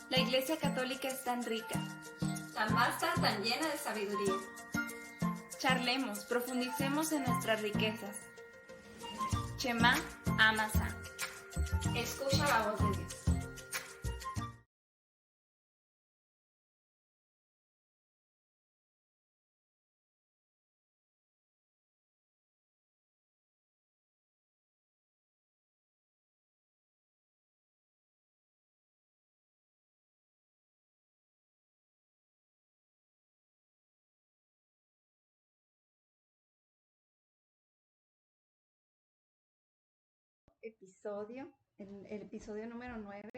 La Iglesia Católica es tan rica. La masa tan llena de sabiduría. Charlemos, profundicemos en nuestras riquezas. Shema Amasa. Escucha la voz de Dios. El episodio número 9,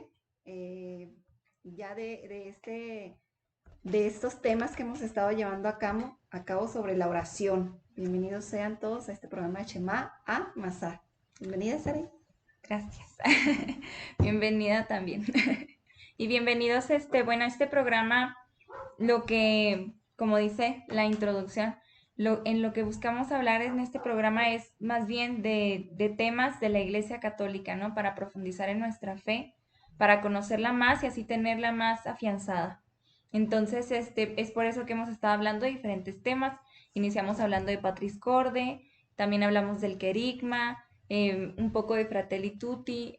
ya de estos temas que hemos estado llevando a cabo sobre la oración. Bienvenidos sean todos a este programa de Shema a Masá. Bienvenida, Saray. Gracias. Bienvenida también. Y bienvenidos a este programa, lo que, como dice la introducción, en lo que buscamos hablar en este programa es más bien de temas de la Iglesia Católica, ¿no? Para profundizar en nuestra fe, para conocerla más y así tenerla más afianzada. Entonces, es por eso que hemos estado hablando de diferentes temas. Iniciamos hablando de Patris Corde, también hablamos del querigma, un poco de Fratelli Tutti,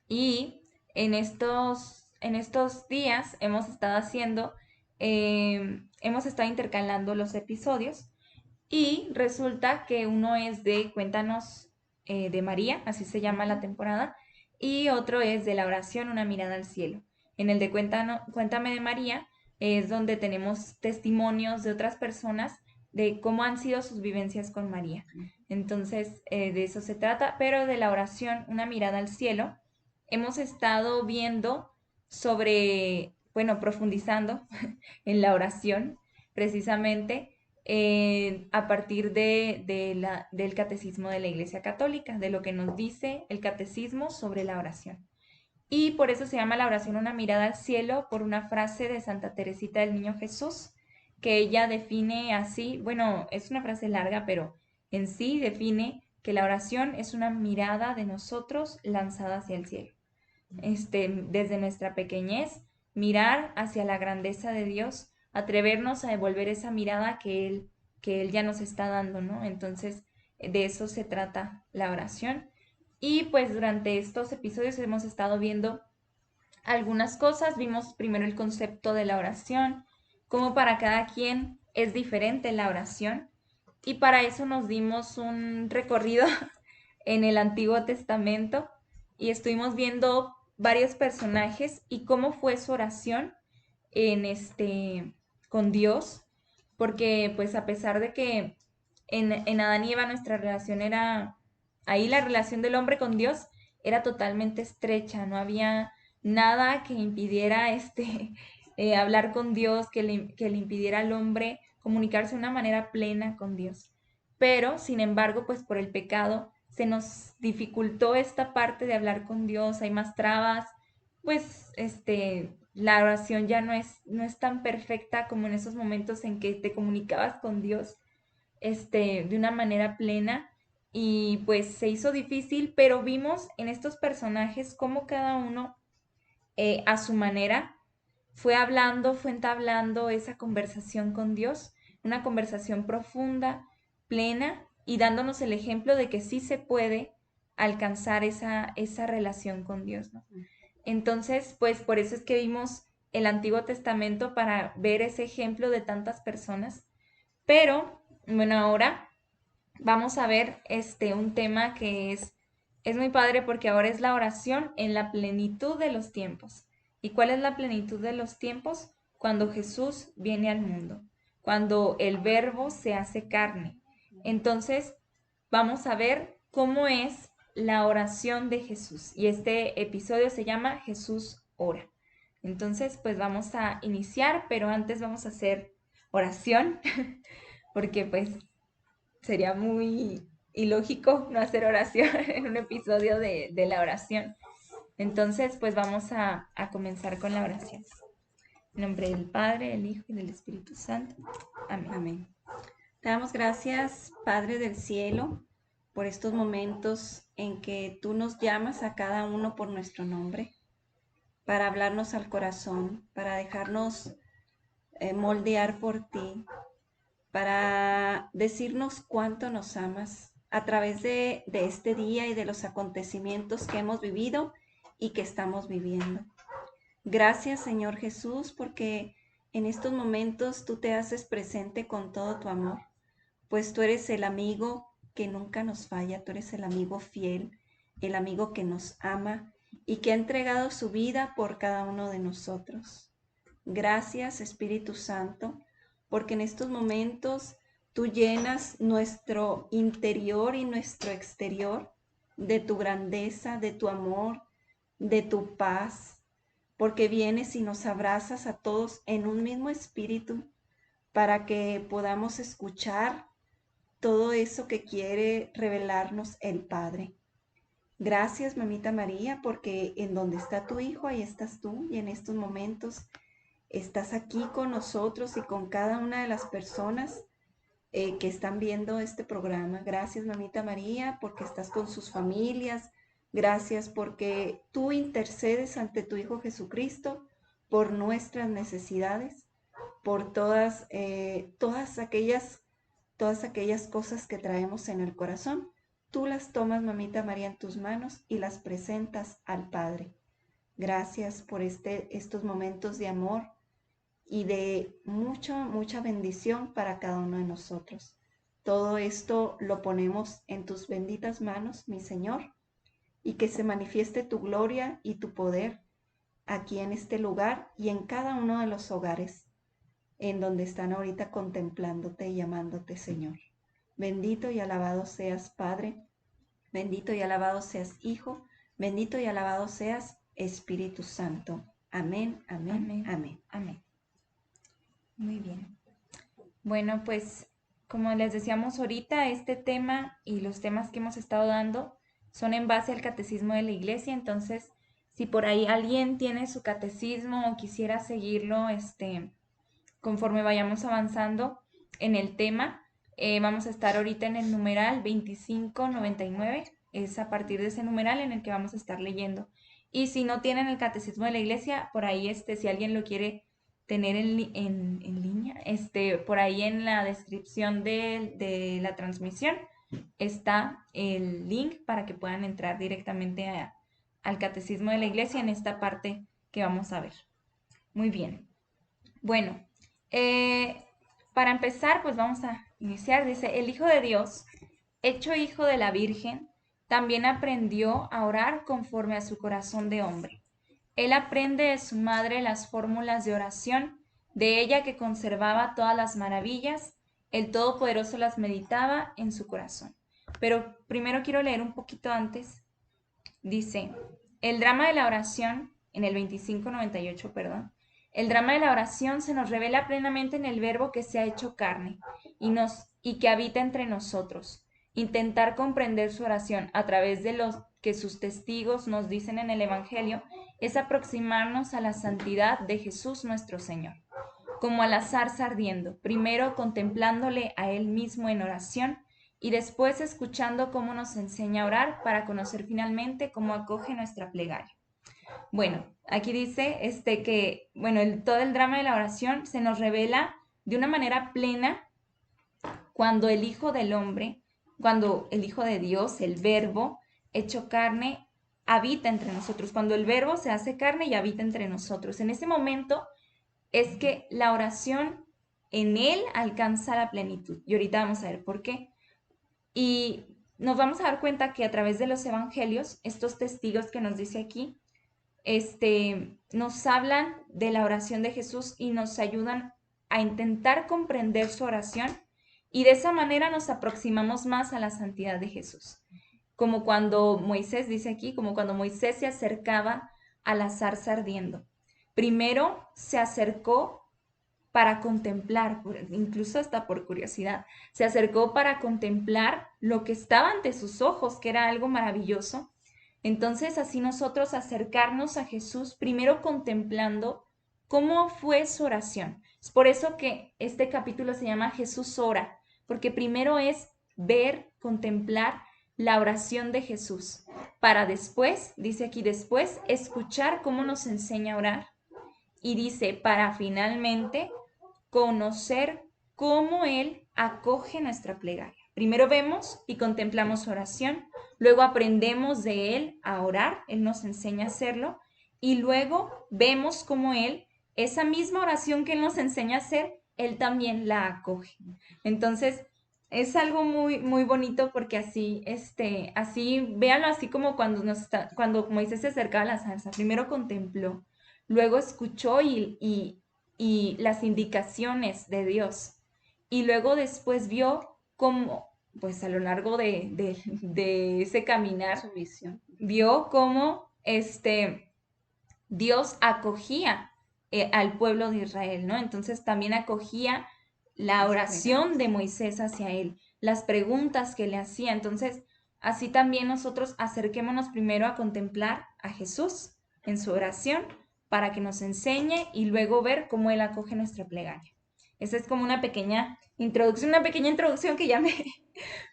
y en estos días hemos estado intercalando los episodios y resulta que uno es de Cuéntanos de María, así se llama la temporada, y otro es de la oración, una mirada al cielo. En el de Cuéntame de María es donde tenemos testimonios de otras personas de cómo han sido sus vivencias con María. Entonces, de eso se trata, pero de la oración, una mirada al cielo, hemos estado viendo profundizando en la oración, precisamente, a partir del catecismo de la Iglesia Católica, de lo que nos dice el catecismo sobre la oración. Y por eso se llama la oración una mirada al cielo, por una frase de Santa Teresita del Niño Jesús, que ella define así, bueno, es una frase larga, pero en sí define que la oración es una mirada de nosotros lanzada hacia el cielo. Desde nuestra pequeñez, mirar hacia la grandeza de Dios, atrevernos a devolver esa mirada que Él ya nos está dando, ¿no? Entonces, de eso se trata la oración. Y pues durante estos episodios hemos estado viendo algunas cosas. Vimos primero el concepto de la oración, cómo para cada quien es diferente la oración. Y para eso nos dimos un recorrido en el Antiguo Testamento y estuvimos viendo varios personajes y cómo fue su oración con Dios, porque pues a pesar de que en Adán y Eva nuestra relación era, ahí la relación del hombre con Dios era totalmente estrecha, no había nada que impidiera hablar con Dios, que le impidiera al hombre comunicarse de una manera plena con Dios. Pero, sin embargo, pues por el pecado se nos dificultó esta parte de hablar con Dios, hay más trabas, pues la oración ya no es tan perfecta como en esos momentos en que te comunicabas con Dios de una manera plena y pues se hizo difícil, pero vimos en estos personajes cómo cada uno a su manera fue hablando, fue entablando esa conversación con Dios, una conversación profunda, plena y dándonos el ejemplo de que sí se puede alcanzar esa relación con Dios, ¿no? Entonces, pues por eso es que vimos el Antiguo Testamento para ver ese ejemplo de tantas personas. Pero, bueno, ahora vamos a ver un tema que es muy padre porque ahora es la oración en la plenitud de los tiempos. ¿Y cuál es la plenitud de los tiempos? Cuando Jesús viene al mundo, cuando el Verbo se hace carne. Entonces, vamos a ver cómo es la oración de Jesús. Y este episodio se llama Jesús ora. Entonces, pues vamos a iniciar, pero antes vamos a hacer oración, porque pues sería muy ilógico no hacer oración en un episodio de la oración. Entonces, pues vamos a comenzar con la oración. En nombre del Padre, del Hijo y del Espíritu Santo. Amén. Amén. Te damos gracias, Padre del cielo, por estos momentos en que tú nos llamas a cada uno por nuestro nombre. para hablarnos al corazón, para dejarnos moldear por ti, para decirnos cuánto nos amas a través de este día y de los acontecimientos que hemos vivido y que estamos viviendo. Gracias, Señor Jesús, porque en estos momentos tú te haces presente con todo tu amor, pues tú eres el amigo que nunca nos falla, tú eres el amigo fiel, el amigo que nos ama y que ha entregado su vida por cada uno de nosotros. Gracias, Espíritu Santo, porque en estos momentos tú llenas nuestro interior y nuestro exterior de tu grandeza, de tu amor, de tu paz, porque vienes y nos abrazas a todos en un mismo espíritu para que podamos escuchar todo eso que quiere revelarnos el Padre. Gracias, mamita María, porque en donde está tu Hijo, ahí estás tú, y en estos momentos estás aquí con nosotros y con cada una de las personas que están viendo este programa. Gracias, mamita María, porque estás con sus familias. Gracias porque tú intercedes ante tu Hijo Jesucristo por nuestras necesidades, por todas aquellas cosas que traemos en el corazón. Tú las tomas, mamita María, en tus manos y las presentas al Padre. Gracias por estos momentos de amor y de mucha bendición para cada uno de nosotros. Todo esto lo ponemos en tus benditas manos, mi Señor, y que se manifieste tu gloria y tu poder aquí en este lugar y en cada uno de los hogares en donde están ahorita contemplándote y llamándote, Señor. Bendito y alabado seas, Padre, bendito y alabado seas, Hijo, bendito y alabado seas, Espíritu Santo. Amén, amén, amén, amén. Amén. Muy bien. Bueno, pues como les decíamos ahorita, este tema y los temas que hemos estado dando son en base al catecismo de la iglesia. Entonces, si por ahí alguien tiene su catecismo o quisiera seguirlo, conforme vayamos avanzando en el tema, vamos a estar ahorita en el numeral 2599. Es a partir de ese numeral en el que vamos a estar leyendo. Y si no tienen el catecismo de la iglesia, por ahí si alguien lo quiere tener en línea, por ahí en la descripción de la transmisión está el link para que puedan entrar directamente al catecismo de la iglesia en esta parte que vamos a ver. Muy bien. Bueno, para empezar, pues vamos a iniciar. Dice, el Hijo de Dios, hecho hijo de la Virgen, también aprendió a orar conforme a su corazón de hombre. Él aprende de su madre las fórmulas de oración, de ella que conservaba todas las maravillas, el Todopoderoso las meditaba en su corazón. Pero primero quiero leer un poquito antes. Dice, el drama de la oración, en el 2598, perdón, el drama de la oración se nos revela plenamente en el Verbo que se ha hecho carne y que habita entre nosotros. Intentar comprender su oración a través de los que sus testigos nos dicen en el Evangelio es aproximarnos a la santidad de Jesús nuestro Señor, como a la zarza ardiendo, primero contemplándole a Él mismo en oración y después escuchando cómo nos enseña a orar para conocer finalmente cómo acoge nuestra plegaria. Bueno, aquí dice que todo el drama de la oración se nos revela de una manera plena cuando el Hijo del Hombre, cuando el Hijo de Dios, el Verbo, hecho carne, habita entre nosotros. Cuando el Verbo se hace carne y habita entre nosotros. En ese momento es que la oración en Él alcanza la plenitud. Y ahorita vamos a ver por qué. Y nos vamos a dar cuenta que a través de los evangelios, estos testigos que nos dice aquí, nos hablan de la oración de Jesús y nos ayudan a intentar comprender su oración y de esa manera nos aproximamos más a la santidad de Jesús. Como cuando Moisés, dice aquí, como cuando Moisés se acercaba a la zarza ardiendo. Primero se acercó para contemplar, incluso hasta por curiosidad, se acercó para contemplar lo que estaba ante sus ojos, que era algo maravilloso. Entonces, así nosotros acercarnos a Jesús, primero contemplando cómo fue su oración. Es por eso que este capítulo se llama Jesús ora, porque primero es ver, contemplar la oración de Jesús, para después, dice aquí después, escuchar cómo nos enseña a orar. Y dice, para finalmente conocer cómo Él acoge nuestra plegaria. Primero vemos y contemplamos su oración, luego aprendemos de Él a orar, Él nos enseña a hacerlo, y luego vemos cómo Él, esa misma oración que Él nos enseña a hacer, Él también la acoge. Entonces, es algo muy, muy bonito porque así, véanlo así como cuando Moisés se acercaba a la zarza, primero contempló, luego escuchó y las indicaciones de Dios. Y luego después vio cómo, pues a lo largo de ese caminar, Su visión. vio cómo Dios acogía al pueblo de Israel, ¿no? Entonces también acogía la oración de Moisés hacia él, las preguntas que le hacía. Entonces, así también nosotros acerquémonos primero a contemplar a Jesús en su oración para que nos enseñe y luego ver cómo Él acoge nuestra plegaria. Esa es como una pequeña introducción que ya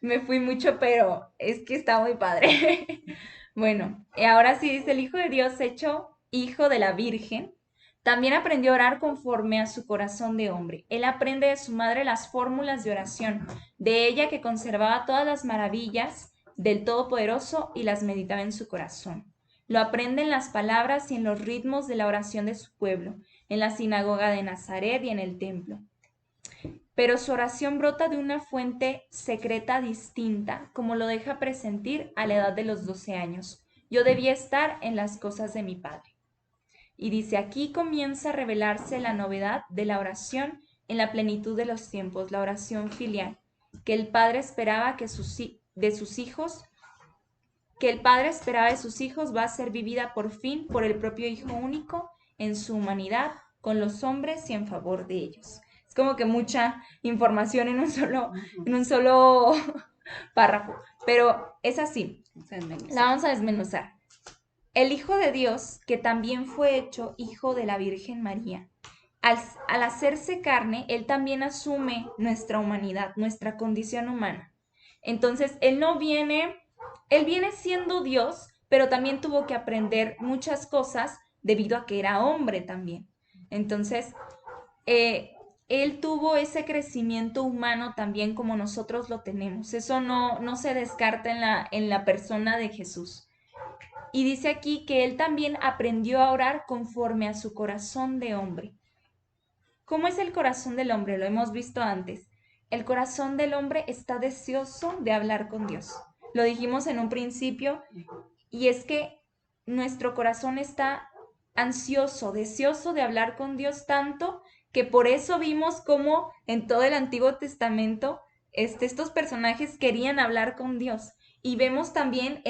me fui mucho, pero es que está muy padre. Bueno, ahora sí dice el Hijo de Dios hecho hijo de la Virgen. También aprendió a orar conforme a su corazón de hombre. Él aprende de su madre las fórmulas de oración, de ella que conservaba todas las maravillas del Todopoderoso y las meditaba en su corazón. Lo aprende en las palabras y en los ritmos de la oración de su pueblo, en la sinagoga de Nazaret y en el templo. Pero su oración brota de una fuente secreta distinta, como lo deja presentir a la edad de los 12 años. Yo debía estar en las cosas de mi Padre. Y dice, aquí comienza a revelarse la novedad de la oración en la plenitud de los tiempos, la oración filial, que el Padre esperaba de sus hijos va a ser vivida por fin por el propio Hijo único en su humanidad, con los hombres y en favor de ellos. Es como que mucha información en un solo párrafo, pero es así. La vamos a desmenuzar. El Hijo de Dios, que también fue hecho Hijo de la Virgen María, al hacerse carne, Él también asume nuestra humanidad, nuestra condición humana. Entonces, Él viene siendo Dios, pero también tuvo que aprender muchas cosas debido a que era hombre también. Entonces, Él tuvo ese crecimiento humano también como nosotros lo tenemos. Eso no se descarta en la persona de Jesús. Y dice aquí que Él también aprendió a orar conforme a su corazón de hombre. ¿Cómo es el corazón del hombre? Lo hemos visto antes. El corazón del hombre está deseoso de hablar con Dios. Lo dijimos en un principio, y es que nuestro corazón está ansioso, deseoso de hablar con Dios tanto que por eso vimos cómo en todo el Antiguo Testamento estos personajes querían hablar con Dios. Y vemos también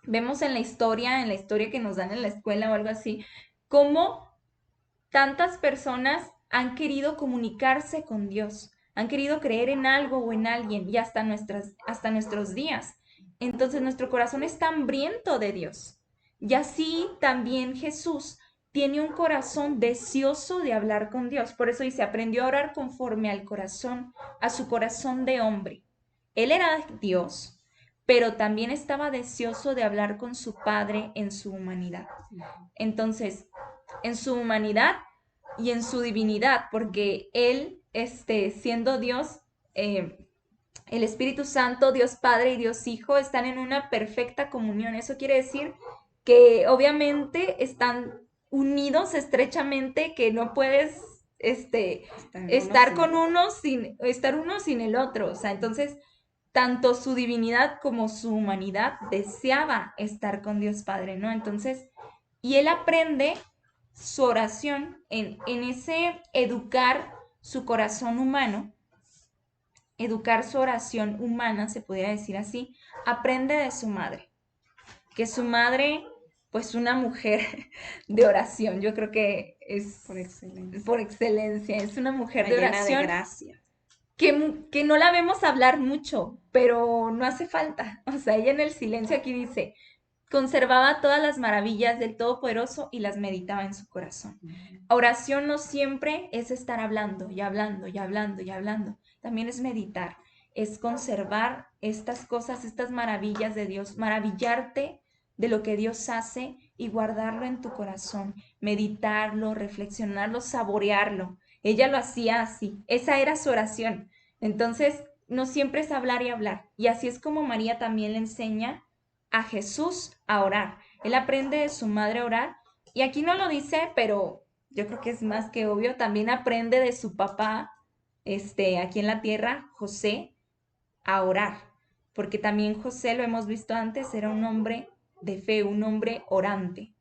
vemos en la historia que nos dan en la escuela o algo así, cómo tantas personas han querido comunicarse con Dios, han querido creer en algo o en alguien y hasta nuestros días. Entonces nuestro corazón está hambriento de Dios. Y así también Jesús tiene un corazón deseoso de hablar con Dios. Por eso dice, aprendió a orar conforme al corazón, a su corazón de hombre. Él era Dios, pero también estaba deseoso de hablar con su Padre en su humanidad. Entonces, en su humanidad y en su divinidad, porque Él, siendo Dios, el Espíritu Santo, Dios Padre y Dios Hijo, están en una perfecta comunión. Eso quiere decir que obviamente están unidos estrechamente, que no puedes estar uno sin el otro. O sea, entonces, tanto su divinidad como su humanidad deseaba estar con Dios Padre, ¿no? Entonces, y él aprende su oración en ese educar su corazón humano, educar su oración humana, se podría decir así, aprende de su madre, que su madre, pues una mujer de oración, yo creo que es por excelencia, es una mujer de oración. De gracia. Que no la vemos hablar mucho, pero no hace falta. O sea, ella en el silencio aquí dice, conservaba todas las maravillas del Todopoderoso y las meditaba en su corazón. Oración no siempre es estar hablando y hablando y hablando y hablando. También es meditar. es conservar estas cosas, estas maravillas de Dios, maravillarte de lo que Dios hace y guardarlo en tu corazón, meditarlo, reflexionarlo, saborearlo. Ella lo hacía así, esa era su oración. Entonces, no siempre es hablar y hablar. Y así es como María también le enseña a Jesús a orar. Él aprende de su madre a orar. Y aquí no lo dice, pero yo creo que es más que obvio. También aprende de su papá, aquí en la tierra, José, a orar. Porque también José, lo hemos visto antes, era un hombre de fe, un hombre orante,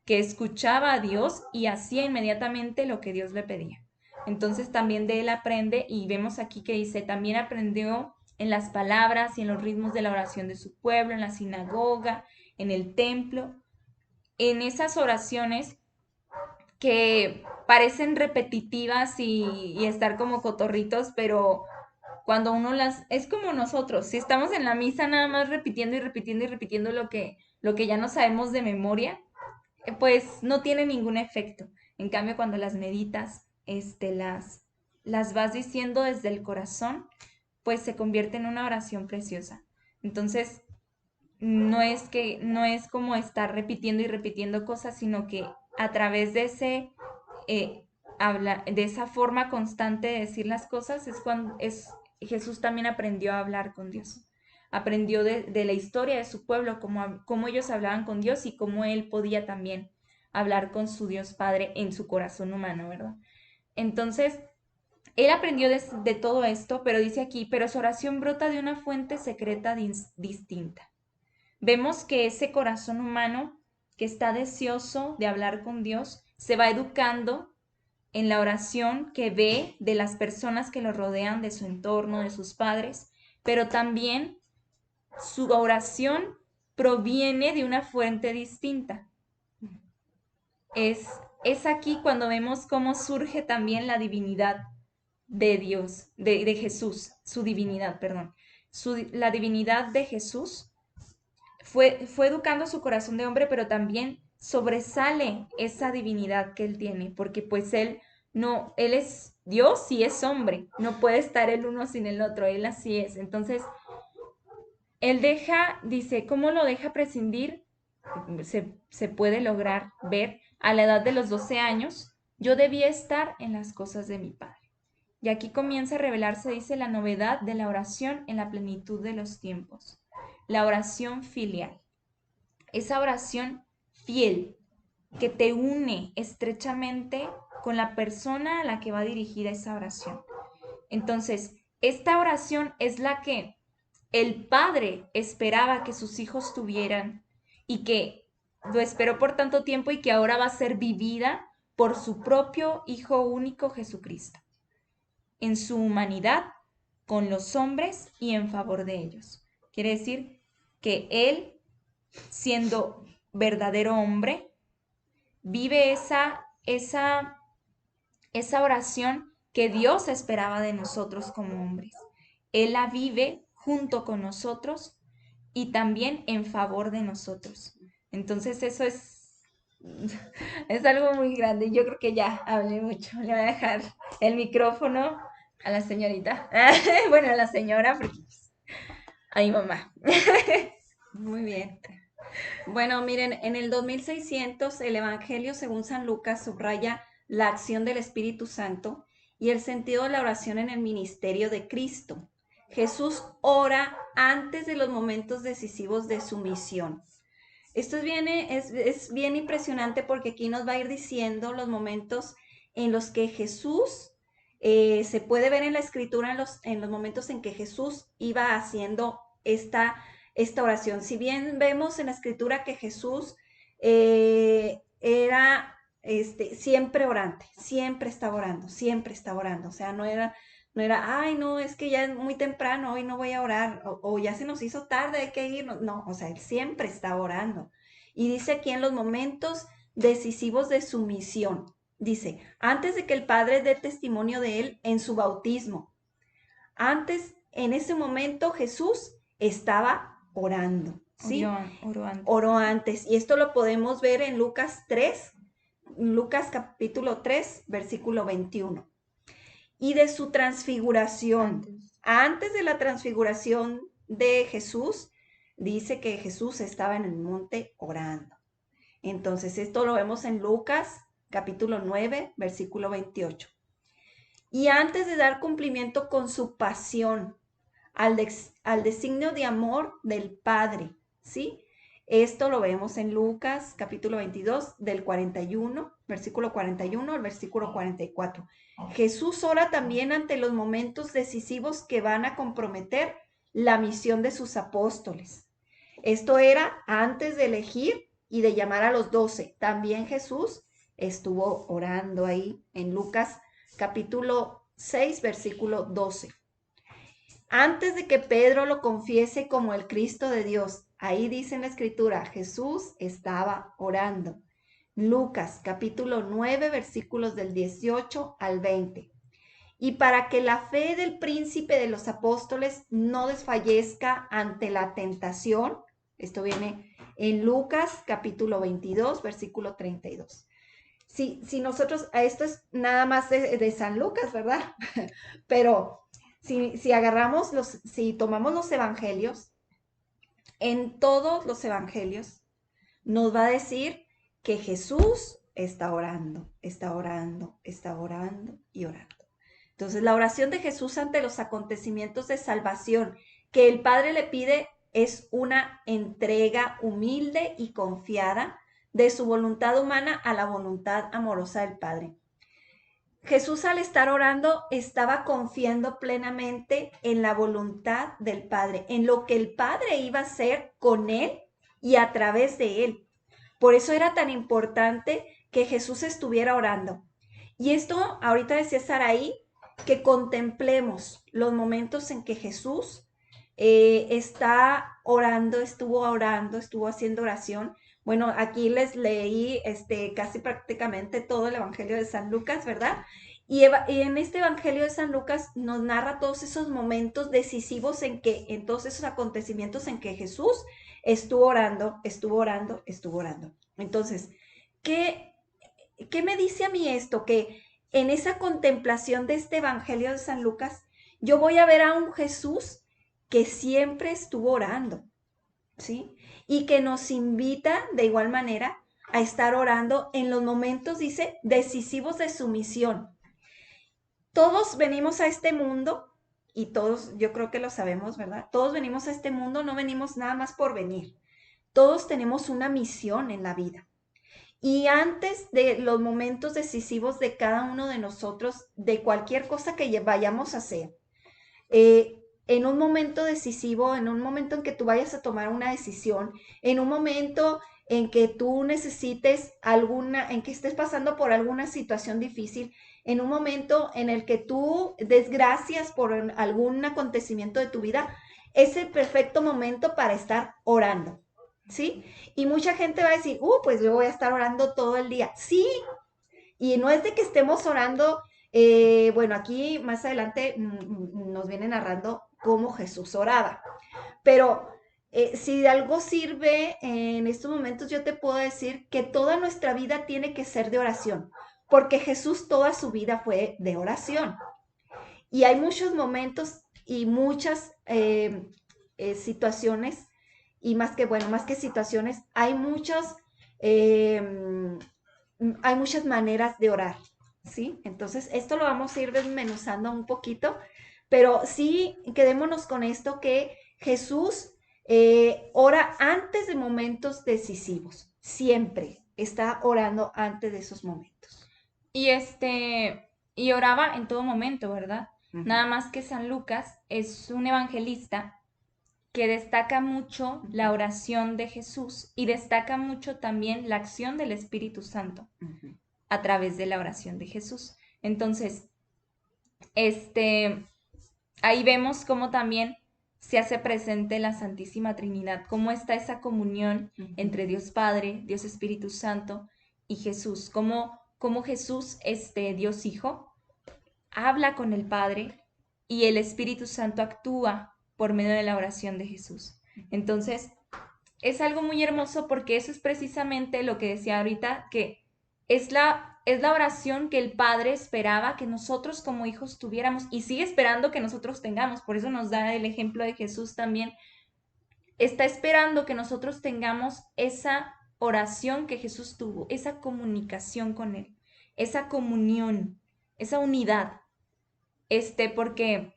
que escuchaba a Dios y hacía inmediatamente lo que Dios le pedía. Entonces también de él aprende, y vemos aquí que dice, también aprendió en las palabras y en los ritmos de la oración de su pueblo, en la sinagoga, en el templo, en esas oraciones que parecen repetitivas y estar como cotorritos, pero cuando uno es como nosotros, si estamos en la misa nada más repitiendo y repitiendo y repitiendo lo que ya no sabemos de memoria, pues no tiene ningún efecto. En cambio, cuando las meditas, las vas diciendo desde el corazón, pues se convierte en una oración preciosa. Entonces, no es como estar repitiendo y repitiendo cosas, sino que a través de de esa forma constante de decir las cosas es cuando Jesús también aprendió a hablar con Dios. Aprendió de la historia de su pueblo, cómo ellos hablaban con Dios y cómo él podía también hablar con su Dios Padre en su corazón humano, ¿verdad? Entonces, él aprendió de todo esto, pero dice aquí, pero su oración brota de una fuente secreta distinta. Vemos que ese corazón humano que está deseoso de hablar con Dios se va educando en la oración que ve de las personas que lo rodean, de su entorno, de sus padres, pero también su oración proviene de una fuente distinta. Es aquí cuando vemos cómo surge también la divinidad de Dios, de Jesús, su divinidad, perdón. La divinidad de Jesús fue educando su corazón de hombre, pero también sobresale esa divinidad que él tiene, porque pues él es Dios y es hombre, no puede estar el uno sin el otro, él así es. Entonces, él dice, ¿cómo lo deja prescindir? Se puede lograr ver a la edad de los 12 años, yo debía estar en las cosas de mi Padre. Y aquí comienza a revelarse, dice, la novedad de la oración en la plenitud de los tiempos. La oración filial. Esa oración fiel que te une estrechamente con la persona a la que va dirigida esa oración. Entonces, esta oración es la que el Padre esperaba que sus hijos tuvieran y que lo esperó por tanto tiempo y que ahora va a ser vivida por su propio Hijo único Jesucristo, en su humanidad, con los hombres y en favor de ellos. Quiere decir que Él, siendo verdadero hombre, vive esa oración que Dios esperaba de nosotros como hombres. Él la vive junto con nosotros y también en favor de nosotros. Entonces eso es algo muy grande. Yo creo que ya hablé mucho. Le voy a dejar el micrófono a la señorita. Bueno, a la señora, porque a mi mamá. Muy bien. Bueno, miren, en el 2600 el Evangelio según San Lucas subraya la acción del Espíritu Santo y el sentido de la oración en el ministerio de Cristo. Jesús ora antes de los momentos decisivos de su misión. Esto es bien impresionante porque aquí nos va a ir diciendo los momentos en los que Jesús, se puede ver en la Escritura en los momentos en que Jesús iba haciendo esta oración. Si bien vemos en la Escritura que Jesús era siempre orante, siempre estaba orando, o sea, no era, ay, no, es que ya es muy temprano, hoy no voy a orar, o ya se nos hizo tarde, hay que irnos. No, o sea, él siempre está orando. Y dice aquí en los momentos decisivos de su misión, dice, antes de que el Padre dé testimonio de él en su bautismo, en ese momento Jesús estaba orando, ¿sí? Oró antes. Y esto lo podemos ver en Lucas capítulo 3, versículo 21. Y de su transfiguración. antes de la transfiguración de Jesús, dice que Jesús estaba en el monte orando. Entonces, esto lo vemos en Lucas, capítulo 9, versículo 28. Y antes de dar cumplimiento con su pasión, al designio de amor del Padre, ¿sí? Esto lo vemos en Lucas, capítulo 22, del 41, versículo 41 al versículo 44. Jesús ora también ante los momentos decisivos que van a comprometer la misión de sus apóstoles. Esto era antes de elegir y de llamar a los 12. También Jesús estuvo orando ahí en Lucas capítulo 6, versículo 12. Antes de que Pedro lo confiese como el Cristo de Dios, ahí dice en la Escritura, Jesús estaba orando. Lucas capítulo 9, versículos del 18 al 20. Y para que la fe del príncipe de los apóstoles no desfallezca ante la tentación, esto viene en Lucas capítulo 22, versículo 32. Si nosotros, esto es nada más de San Lucas, ¿verdad? Pero si agarramos si tomamos los evangelios, en todos los evangelios nos va a decir que Jesús está orando, está orando, está orando y orando. Entonces, la oración de Jesús ante los acontecimientos de salvación que el Padre le pide es una entrega humilde y confiada de su voluntad humana a la voluntad amorosa del Padre. Jesús al estar orando estaba confiando plenamente en la voluntad del Padre, en lo que el Padre iba a hacer con él y a través de él. Por eso era tan importante que Jesús estuviera orando. Y esto, ahorita decía Saraí, que contemplemos los momentos en que Jesús está orando, estuvo haciendo oración. Bueno, aquí les leí casi prácticamente todo el Evangelio de San Lucas, ¿verdad? Y en este Evangelio de San Lucas nos narra todos esos momentos decisivos en todos esos acontecimientos en que Jesús estuvo orando, estuvo orando, estuvo orando. Entonces, ¿qué me dice a mí esto? Que en esa contemplación de este Evangelio de San Lucas, yo voy a ver a un Jesús que siempre estuvo orando, ¿sí? Y que nos invita de igual manera a estar orando en los momentos, dice, decisivos de su misión. Todos venimos a este mundo, y todos, yo creo que lo sabemos, ¿verdad? Todos venimos a este mundo, no venimos nada más por venir. Todos tenemos una misión en la vida. Y antes de los momentos decisivos de cada uno de nosotros, de cualquier cosa que vayamos a hacer, en un momento decisivo, en un momento en que tú vayas a tomar una decisión, en un momento en que tú necesites en que estés pasando por alguna situación difícil, en un momento en el que tú desgracias por algún acontecimiento de tu vida, es el perfecto momento para estar orando, ¿sí? Y mucha gente va a decir, pues yo voy a estar orando todo el día. Sí, y no es de que estemos orando, bueno, aquí más adelante nos viene narrando cómo Jesús oraba. Pero si de algo sirve en estos momentos, yo te puedo decir que toda nuestra vida tiene que ser de oración, porque Jesús toda su vida fue de oración. Y hay muchos momentos y muchas situaciones, y más que situaciones, hay muchas maneras de orar, ¿sí? Entonces, esto lo vamos a ir desmenuzando un poquito, pero sí quedémonos con esto que Jesús ora antes de momentos decisivos, siempre está orando antes de esos momentos. Y oraba en todo momento, ¿verdad? Uh-huh. Nada más que San Lucas es un evangelista que destaca mucho la oración de Jesús y destaca mucho también la acción del Espíritu Santo a través de la oración de Jesús. Entonces, ahí vemos cómo también se hace presente la Santísima Trinidad, cómo está esa comunión entre Dios Padre, Dios Espíritu Santo y Jesús, cómo Jesús, Dios Hijo, habla con el Padre y el Espíritu Santo actúa por medio de la oración de Jesús. Entonces, es algo muy hermoso porque eso es precisamente lo que decía ahorita, que es la es la oración que el Padre esperaba que nosotros como hijos tuviéramos y sigue esperando que nosotros tengamos. Por eso nos da el ejemplo de Jesús también. Está esperando que nosotros tengamos esa oración que Jesús tuvo, esa comunicación con Él, esa comunión, esa unidad. Porque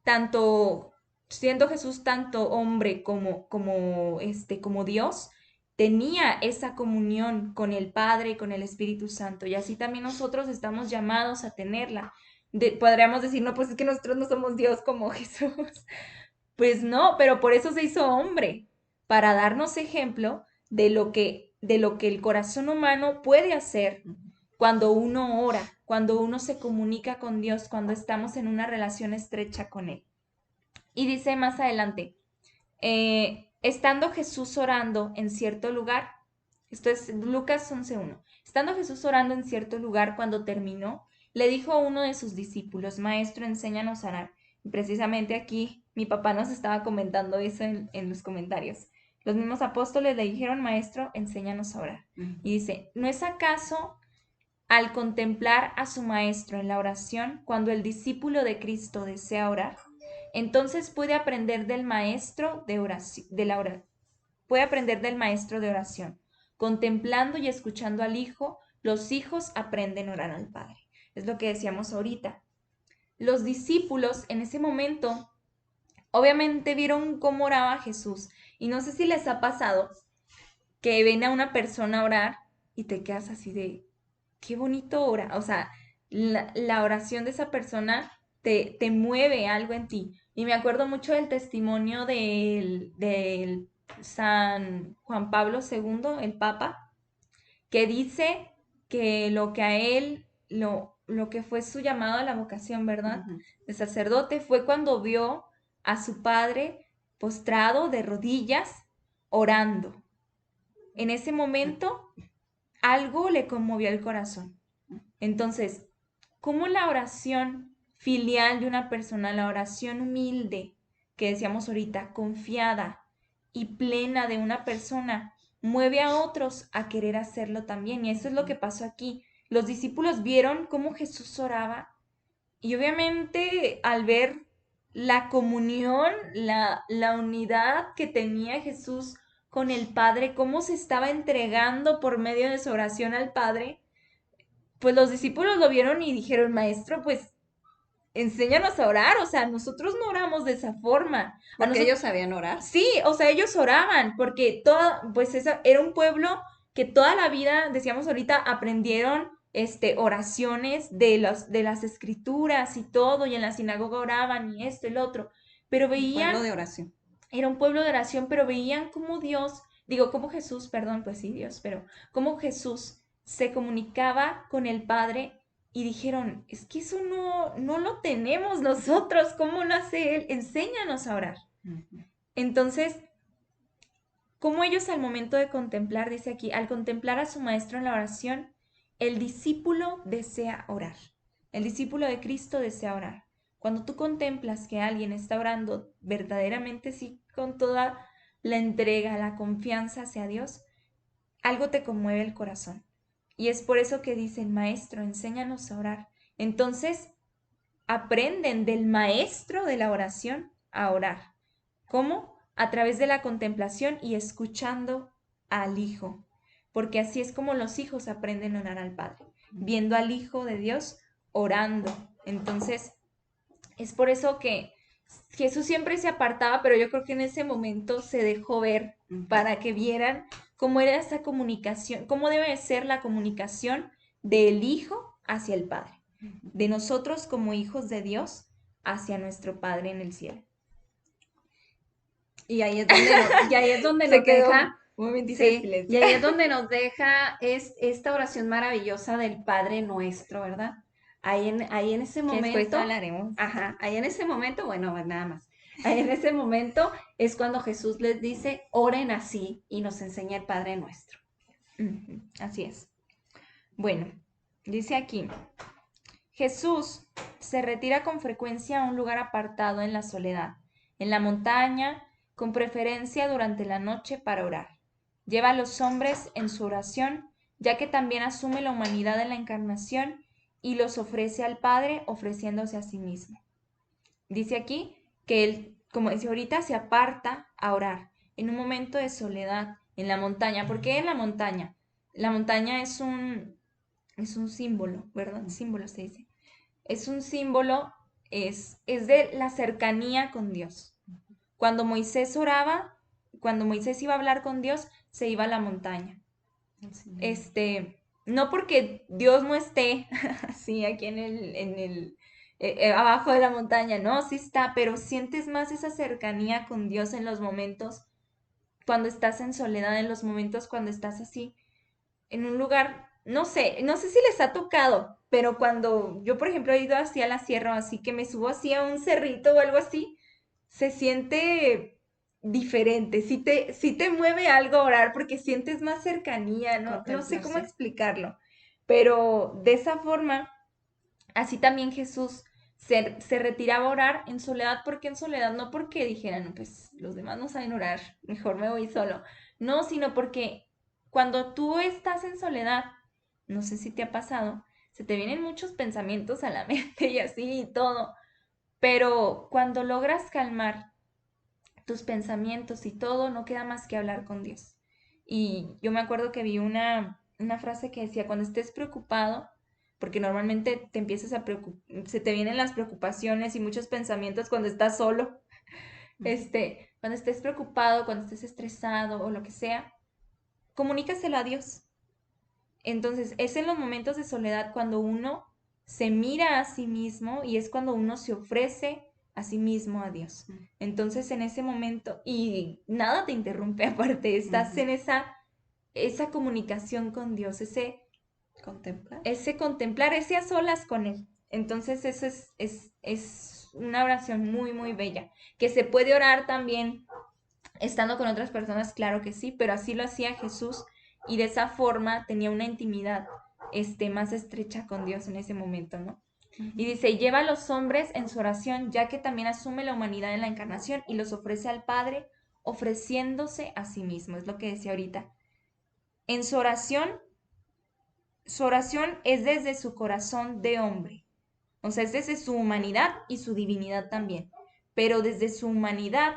tanto, siendo Jesús tanto hombre como Dios, tenía esa comunión con el Padre y con el Espíritu Santo. Y así también nosotros estamos llamados a tenerla. Podríamos decir, no, pues es que nosotros no somos Dios como Jesús. Pues no, pero por eso se hizo hombre, para darnos ejemplo de lo que el corazón humano puede hacer cuando uno ora, cuando uno se comunica con Dios, cuando estamos en una relación estrecha con Él. Y dice más adelante, estando Jesús orando en cierto lugar, esto es Lucas 11:1, estando Jesús orando en cierto lugar, cuando terminó, le dijo a uno de sus discípulos, Maestro, enséñanos a orar. Y precisamente aquí mi papá nos estaba comentando eso en los comentarios. Los mismos apóstoles le dijeron, Maestro, enséñanos a orar. Y dice, ¿no es acaso al contemplar a su maestro en la oración, cuando el discípulo de Cristo desea orar, entonces puede aprender del maestro de oración, puede aprender del maestro de oración? Contemplando y escuchando al Hijo, los hijos aprenden a orar al Padre. Es lo que decíamos ahorita. Los discípulos en ese momento, obviamente vieron cómo oraba Jesús. Y no sé si les ha pasado que ven a una persona orar y te quedas así de, qué bonito ora. O sea, la oración de esa persona te mueve algo en ti. Y me acuerdo mucho del testimonio del San Juan Pablo II, el Papa, que dice que lo que a él, lo que fue su llamado a la vocación, ¿verdad? De sacerdote, fue cuando vio a su padre postrado de rodillas, orando. En ese momento, algo le conmovió el corazón. Entonces, ¿cómo la oración filial de una persona, la oración humilde, que decíamos ahorita, confiada y plena de una persona, mueve a otros a querer hacerlo también? Y eso es lo que pasó aquí. Los discípulos vieron cómo Jesús oraba y obviamente al ver la comunión, la unidad que tenía Jesús con el Padre, cómo se estaba entregando por medio de su oración al Padre, pues los discípulos lo vieron y dijeron, Maestro, pues enséñanos a orar. O sea, nosotros no oramos de esa forma. Porque ellos sabían orar. Sí, o sea, ellos oraban, porque pues era un pueblo que toda la vida, decíamos ahorita, aprendieron oraciones de las escrituras y todo, y en la sinagoga oraban y esto y lo otro, pero veían... Pueblo de oración. Era un pueblo de oración, pero veían cómo cómo Jesús, perdón, pues sí, Dios, pero cómo Jesús se comunicaba con el Padre y dijeron, es que eso no lo tenemos nosotros, ¿cómo lo hace Él? Enséñanos a orar. Entonces, como ellos al momento de contemplar, dice aquí, al contemplar a su maestro en la oración, el discípulo desea orar. El discípulo de Cristo desea orar. Cuando tú contemplas que alguien está orando verdaderamente, sí, con toda la entrega, la confianza hacia Dios, algo te conmueve el corazón. Y es por eso que dicen, Maestro, enséñanos a orar. Entonces, aprenden del maestro de la oración a orar. ¿Cómo? A través de la contemplación y escuchando al Hijo. Porque así es como los hijos aprenden a orar al Padre, viendo al Hijo de Dios orando. Entonces, es por eso que Jesús siempre se apartaba, pero yo creo que en ese momento se dejó ver para que vieran cómo era esa comunicación, cómo debe ser la comunicación del Hijo hacia el Padre, de nosotros como hijos de Dios hacia nuestro Padre en el cielo. Y ahí es donde nos deja... Sí, y ahí es donde nos deja esta oración maravillosa del Padre Nuestro, ¿verdad? Ahí en ese momento... Que después hablaremos. Ajá, ahí en ese momento, bueno, nada más. Ahí en ese momento es cuando Jesús les dice, oren así, y nos enseña el Padre Nuestro. Así es. Bueno, dice aquí, Jesús se retira con frecuencia a un lugar apartado en la soledad, en la montaña, con preferencia durante la noche para orar. Lleva a los hombres en su oración ya que también asume la humanidad en la encarnación y los ofrece al Padre ofreciéndose a sí mismo. Dice aquí que él, como dice ahorita, se aparta a orar en un momento de soledad en la montaña. ¿Por qué en la montaña? La montaña es un símbolo, ¿verdad? Símbolo se dice. Es un símbolo, es de la cercanía con Dios. Cuando Moisés oraba, cuando Moisés iba a hablar con Dios, se iba a la montaña. No porque Dios no esté así aquí abajo de la montaña, no, sí está, pero sientes más esa cercanía con Dios en los momentos cuando estás en soledad, en los momentos cuando estás así en un lugar, no sé si les ha tocado, pero cuando yo, por ejemplo, he ido así a la sierra, así que me subo así a un cerrito o algo así, se siente diferente, sí te mueve algo orar porque sientes más cercanía, no sé cómo explicarlo, pero de esa forma, así también Jesús se retiraba a orar en soledad. ¿Por qué en soledad? No porque dijeran, "No, pues los demás no saben orar, mejor me voy solo". No, sino porque cuando tú estás en soledad, no sé si te ha pasado, se te vienen muchos pensamientos a la mente y así y todo, pero cuando logras calmar tus pensamientos y todo, no queda más que hablar con Dios. Y yo me acuerdo que vi una frase que decía, cuando estés preocupado, porque normalmente te empiezas a preocupar, se te vienen las preocupaciones y muchos pensamientos cuando estás solo, cuando estés preocupado, cuando estés estresado o lo que sea, comunícaselo a Dios. Entonces, es en los momentos de soledad cuando uno se mira a sí mismo y es cuando uno se ofrece a sí mismo a Dios. Entonces, en ese momento, y nada te interrumpe aparte, estás en esa comunicación con Dios, ese contemplar, ese a solas con Él. Entonces, eso es una oración muy, muy bella, que se puede orar también estando con otras personas, claro que sí, pero así lo hacía Jesús y de esa forma tenía una intimidad más estrecha con Dios en ese momento, ¿no? Y dice, lleva a los hombres en su oración, ya que también asume la humanidad en la encarnación y los ofrece al Padre, ofreciéndose a sí mismo, es lo que decía ahorita. En su oración es desde su corazón de hombre, o sea, es desde su humanidad y su divinidad también, pero desde su humanidad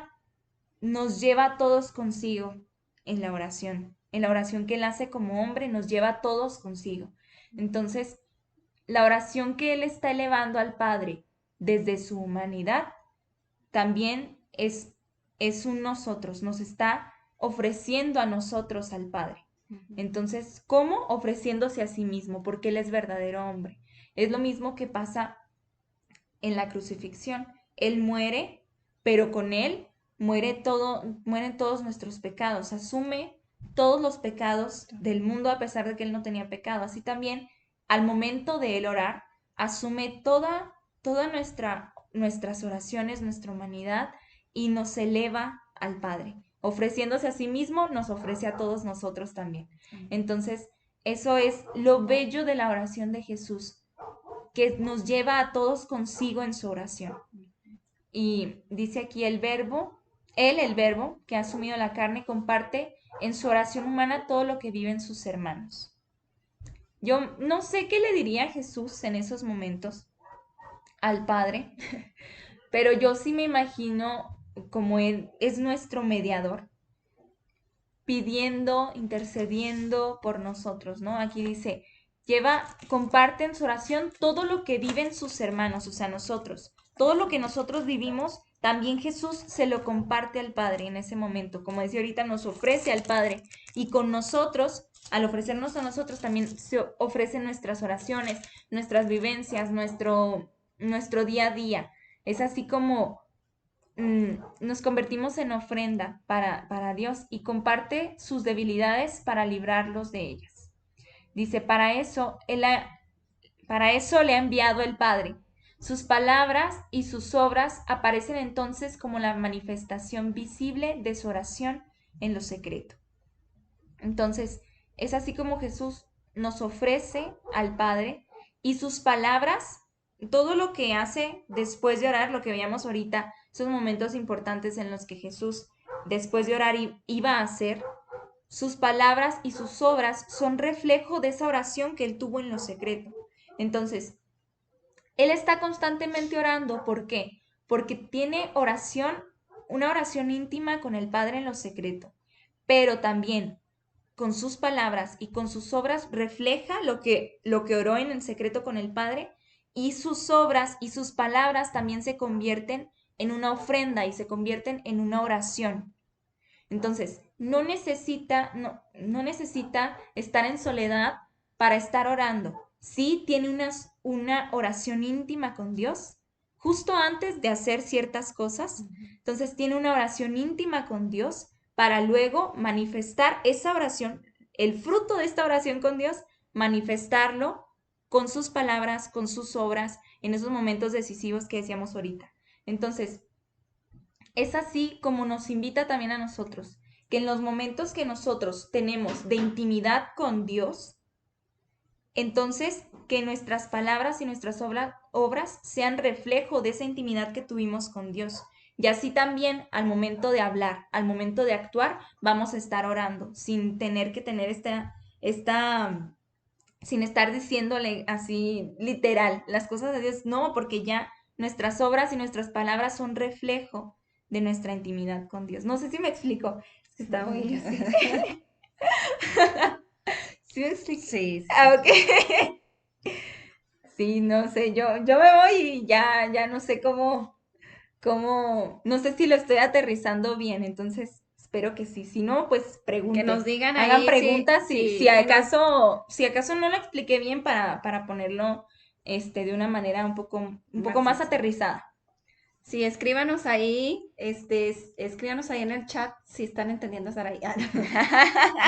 nos lleva a todos consigo en la oración. En la oración que él hace como hombre, nos lleva a todos consigo. Entonces, la oración que él está elevando al Padre desde su humanidad también es un nosotros, nos está ofreciendo a nosotros al Padre. Entonces, ¿cómo? Ofreciéndose a sí mismo, porque él es verdadero hombre. Es lo mismo que pasa en la crucifixión. Él muere, pero con él mueren todos nuestros pecados, asume todos los pecados del mundo a pesar de que él no tenía pecado. Así también, al momento de él orar, asume toda nuestras oraciones, nuestra humanidad y nos eleva al Padre. Ofreciéndose a sí mismo, nos ofrece a todos nosotros también. Entonces, eso es lo bello de la oración de Jesús, que nos lleva a todos consigo en su oración. Y dice aquí el verbo, el verbo que ha asumido la carne, comparte en su oración humana todo lo que viven sus hermanos. Yo no sé qué le diría Jesús en esos momentos al Padre, pero yo sí me imagino como Él es nuestro mediador, pidiendo, intercediendo por nosotros, ¿no? Aquí dice, comparte en su oración todo lo que viven sus hermanos, o sea, nosotros. Todo lo que nosotros vivimos, también Jesús se lo comparte al Padre en ese momento. Como decía ahorita, nos ofrece al Padre. Y con nosotros, al ofrecernos a nosotros, también se ofrecen nuestras oraciones, nuestras vivencias, nuestro día a día. Es así como nos convertimos en ofrenda para Dios y comparte sus debilidades para librarlos de ellas. Dice, para eso le ha enviado el Padre. Sus palabras y sus obras aparecen entonces como la manifestación visible de su oración en lo secreto. Entonces, es así como Jesús nos ofrece al Padre y sus palabras, todo lo que hace después de orar, lo que veíamos ahorita, esos momentos importantes en los que Jesús, después de orar, iba a hacer, sus palabras y sus obras son reflejo de esa oración que él tuvo en lo secreto. Entonces, él está constantemente orando. ¿Por qué? Porque tiene una oración íntima con el Padre en lo secreto, pero también con sus palabras y con sus obras refleja lo que oró en el secreto con el Padre, y sus obras y sus palabras también se convierten en una ofrenda y se convierten en una oración. Entonces, no necesita estar en soledad para estar orando. Sí tiene una oración íntima con Dios justo antes de hacer ciertas cosas. Entonces, tiene una oración íntima con Dios para luego manifestar esa oración, el fruto de esta oración con Dios, manifestarlo con sus palabras, con sus obras, en esos momentos decisivos que decíamos ahorita. Entonces, es así como nos invita también a nosotros, que en los momentos que nosotros tenemos de intimidad con Dios, entonces que nuestras palabras y nuestras obras sean reflejo de esa intimidad que tuvimos con Dios. Y así también al momento de hablar, al momento de actuar, vamos a estar orando, sin tener que tener sin estar diciéndole así literal las cosas de Dios. No, porque ya nuestras obras y nuestras palabras son reflejo de nuestra intimidad con Dios. No sé si me explico. Es que está muy así. ¿Sí me explico? Sí, sí. Ah, ok. Sí, no sé, yo me voy y ya no sé no sé si lo estoy aterrizando bien, entonces espero que sí. Si no, pues Que nos pregunten. digan Hagan ahí preguntas si si nos- acaso no lo expliqué bien para ponerlo de una manera un poco más más sencillo. aterrizada. Sí, escríbanos ahí en el chat si están entendiendo, Saray.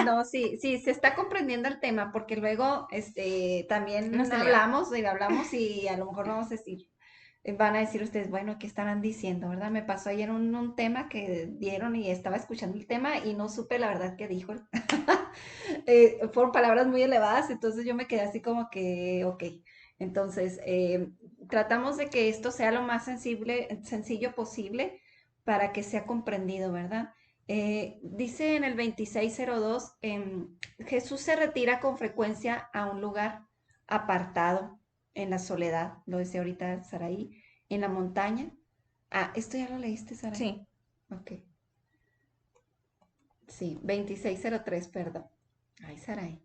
No, sí, sí, se está comprendiendo el tema, porque luego, No también se le va. hablamos y a lo mejor vamos a decir, van a decir ustedes, bueno, ¿qué estarán diciendo, verdad? Me pasó ayer un tema que dieron y estaba escuchando el tema y no supe la verdad que dijo. Fueron palabras muy elevadas, entonces yo me quedé así como que, ok. Entonces, tratamos de que esto sea lo más sencillo posible para que sea comprendido, ¿verdad? Dice en el 2602, Jesús se retira con frecuencia a un lugar apartado en la soledad, lo decía ahorita Saraí, en la montaña. Ah, esto ya lo leíste, Saraí. Sí. Ok. Sí, 2603, perdón. Ay, Saraí.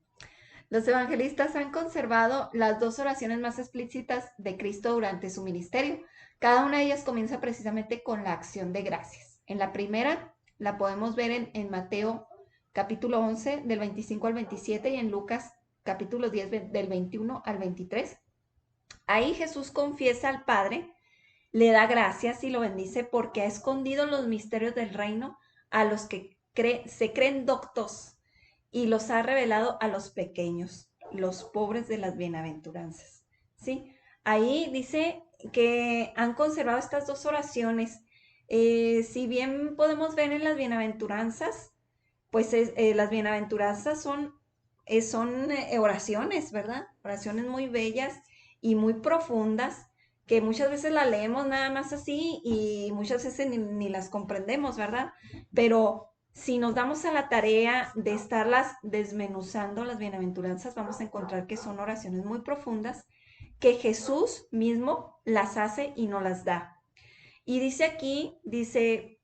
Los evangelistas han conservado las dos oraciones más explícitas de Cristo durante su ministerio. Cada una de ellas comienza precisamente con la acción de gracias. En la primera la podemos ver en Mateo capítulo 11 del 25 al 27 y en Lucas capítulo 10 del 21 al 23. Ahí Jesús confiesa al Padre, le da gracias y lo bendice porque ha escondido los misterios del reino a los que se creen doctos y los ha revelado a los pequeños, los pobres de las bienaventuranzas. ¿Sí? Ahí dice que han conservado estas dos oraciones. Si bien podemos ver en las bienaventuranzas, pues las bienaventuranzas son oraciones, ¿verdad? Oraciones muy bellas y muy profundas, que muchas veces las leemos nada más así y muchas veces ni las comprendemos, ¿verdad? Pero si nos damos a la tarea de estarlas desmenuzando, las bienaventuranzas, vamos a encontrar que son oraciones muy profundas, que Jesús mismo las hace y nos las da. Y dice aquí, dice,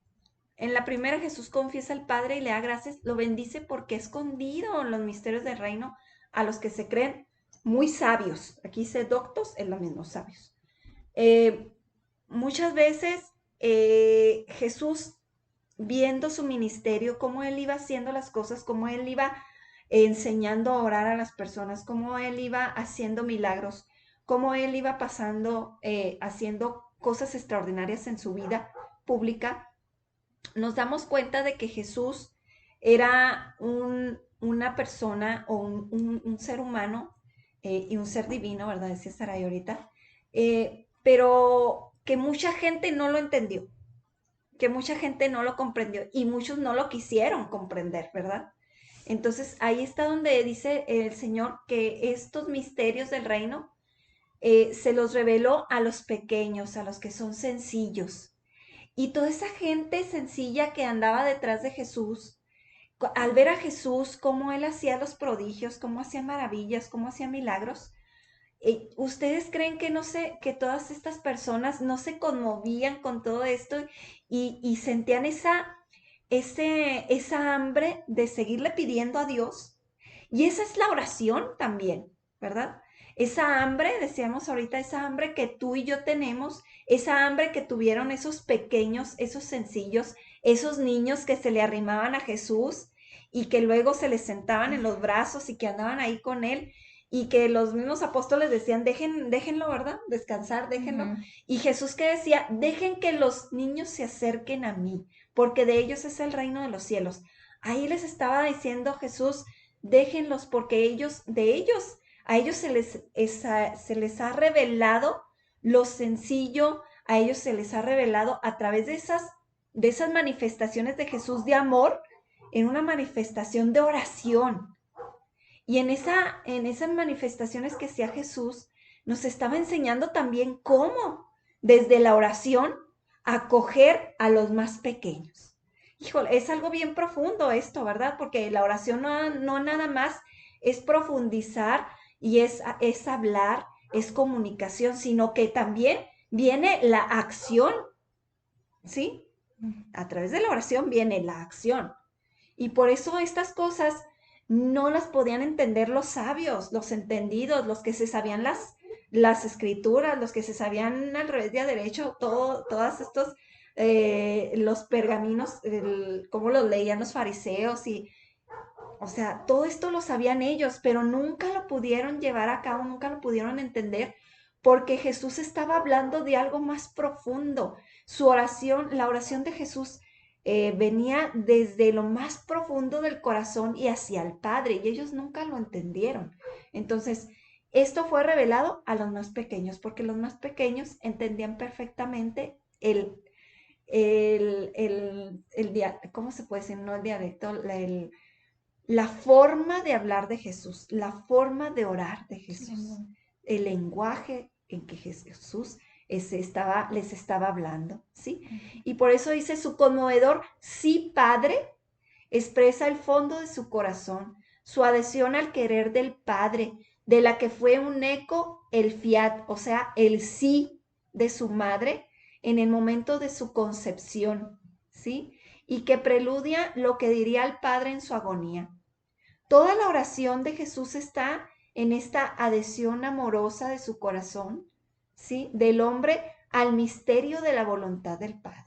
en la primera Jesús confiesa al Padre y le da gracias, lo bendice porque ha escondido los misterios del reino a los que se creen muy sabios. Aquí dice doctos, es lo mismo, sabios. Muchas veces Jesús, viendo su ministerio, cómo él iba haciendo las cosas, cómo él iba enseñando a orar a las personas, cómo él iba haciendo milagros, cómo él iba pasando, haciendo cosas extraordinarias en su vida pública, nos damos cuenta de que Jesús era una persona o un ser humano y un ser divino, ¿verdad? Decía Saray ahorita, pero que mucha gente no lo entendió, que mucha gente no lo comprendió y muchos no lo quisieron comprender, ¿verdad? Entonces ahí está donde dice el Señor que estos misterios del reino se los reveló a los pequeños, a los que son sencillos. Y toda esa gente sencilla que andaba detrás de Jesús, al ver a Jesús, cómo él hacía los prodigios, cómo hacía maravillas, cómo hacía milagros, ¿ustedes creen que no sé, que todas estas personas no se conmovían con todo esto y sentían esa hambre de seguirle pidiendo a Dios? Y esa es la oración también, ¿verdad? Esa hambre, decíamos ahorita, esa hambre que tú y yo tenemos, esa hambre que tuvieron esos pequeños, esos sencillos, esos niños que se le arrimaban a Jesús y que luego se les sentaban en los brazos y que andaban ahí con él y que los mismos apóstoles decían, déjenlo, ¿verdad? Descansar, déjenlo. Ujú. Y Jesús que decía, dejen que los niños se acerquen a mí, porque de ellos es el reino de los cielos. Ahí les estaba diciendo Jesús, déjenlos porque a ellos se les ha revelado lo sencillo, a ellos se les ha revelado a través de esas manifestaciones de Jesús de amor, en una manifestación de oración. Y en esas manifestaciones que hacía Jesús, nos estaba enseñando también cómo, desde la oración, acoger a los más pequeños. Híjole, es algo bien profundo esto, ¿verdad? Porque la oración no nada más es profundizar y es hablar, es comunicación, sino que también viene la acción, ¿sí? A través de la oración viene la acción. Y por eso estas cosas no las podían entender los sabios, los entendidos, los que se sabían las escrituras, los que se sabían al revés y a derecho, todos estos, los pergaminos, cómo los leían los fariseos y, o sea, todo esto lo sabían ellos, pero nunca lo pudieron llevar a cabo, nunca lo pudieron entender, porque Jesús estaba hablando de algo más profundo. Su oración, la oración de Jesús venía desde lo más profundo del corazón y hacia el Padre, y ellos nunca lo entendieron. Entonces, esto fue revelado a los más pequeños, porque los más pequeños entendían perfectamente ¿cómo se puede decir? No el dialecto, la forma de hablar de Jesús, la forma de orar de Jesús, el lenguaje en que Jesús les estaba hablando, ¿sí? Y por eso dice su conmovedor sí, Padre, expresa el fondo de su corazón, su adhesión al querer del Padre, de la que fue un eco el fiat, o sea, el sí de su madre en el momento de su concepción, ¿sí? Y que preludia lo que diría el Padre en su agonía. Toda la oración de Jesús está en esta adhesión amorosa de su corazón, ¿sí? Del hombre al misterio de la voluntad del Padre.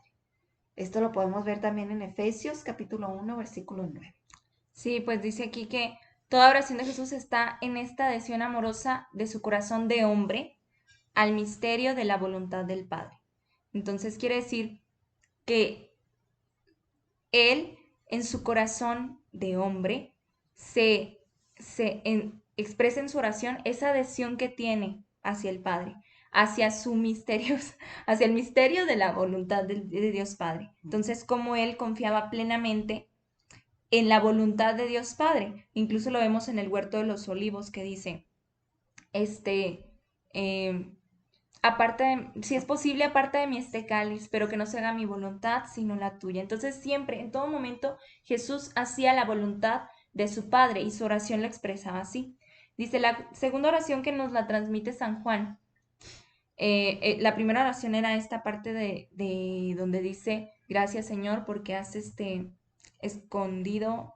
Esto lo podemos ver también en Efesios capítulo 1, versículo 9. Sí, pues dice aquí que toda oración de Jesús está en esta adhesión amorosa de su corazón de hombre al misterio de la voluntad del Padre. Entonces quiere decir que él en su corazón de hombre expresa en su oración esa adhesión que tiene hacia el Padre, hacia su misterios, hacia el misterio de la voluntad de Dios Padre. Entonces, como él confiaba plenamente en la voluntad de Dios Padre. Incluso lo vemos en el huerto de los olivos que dice, si es posible, aparte de mí este cáliz, pero que no se haga mi voluntad, sino la tuya. Entonces siempre, en todo momento, Jesús hacía la voluntad de su Padre y su oración la expresaba así. Dice la segunda oración que nos la transmite San Juan. La primera oración era esta parte de donde dice, gracias Señor porque has escondido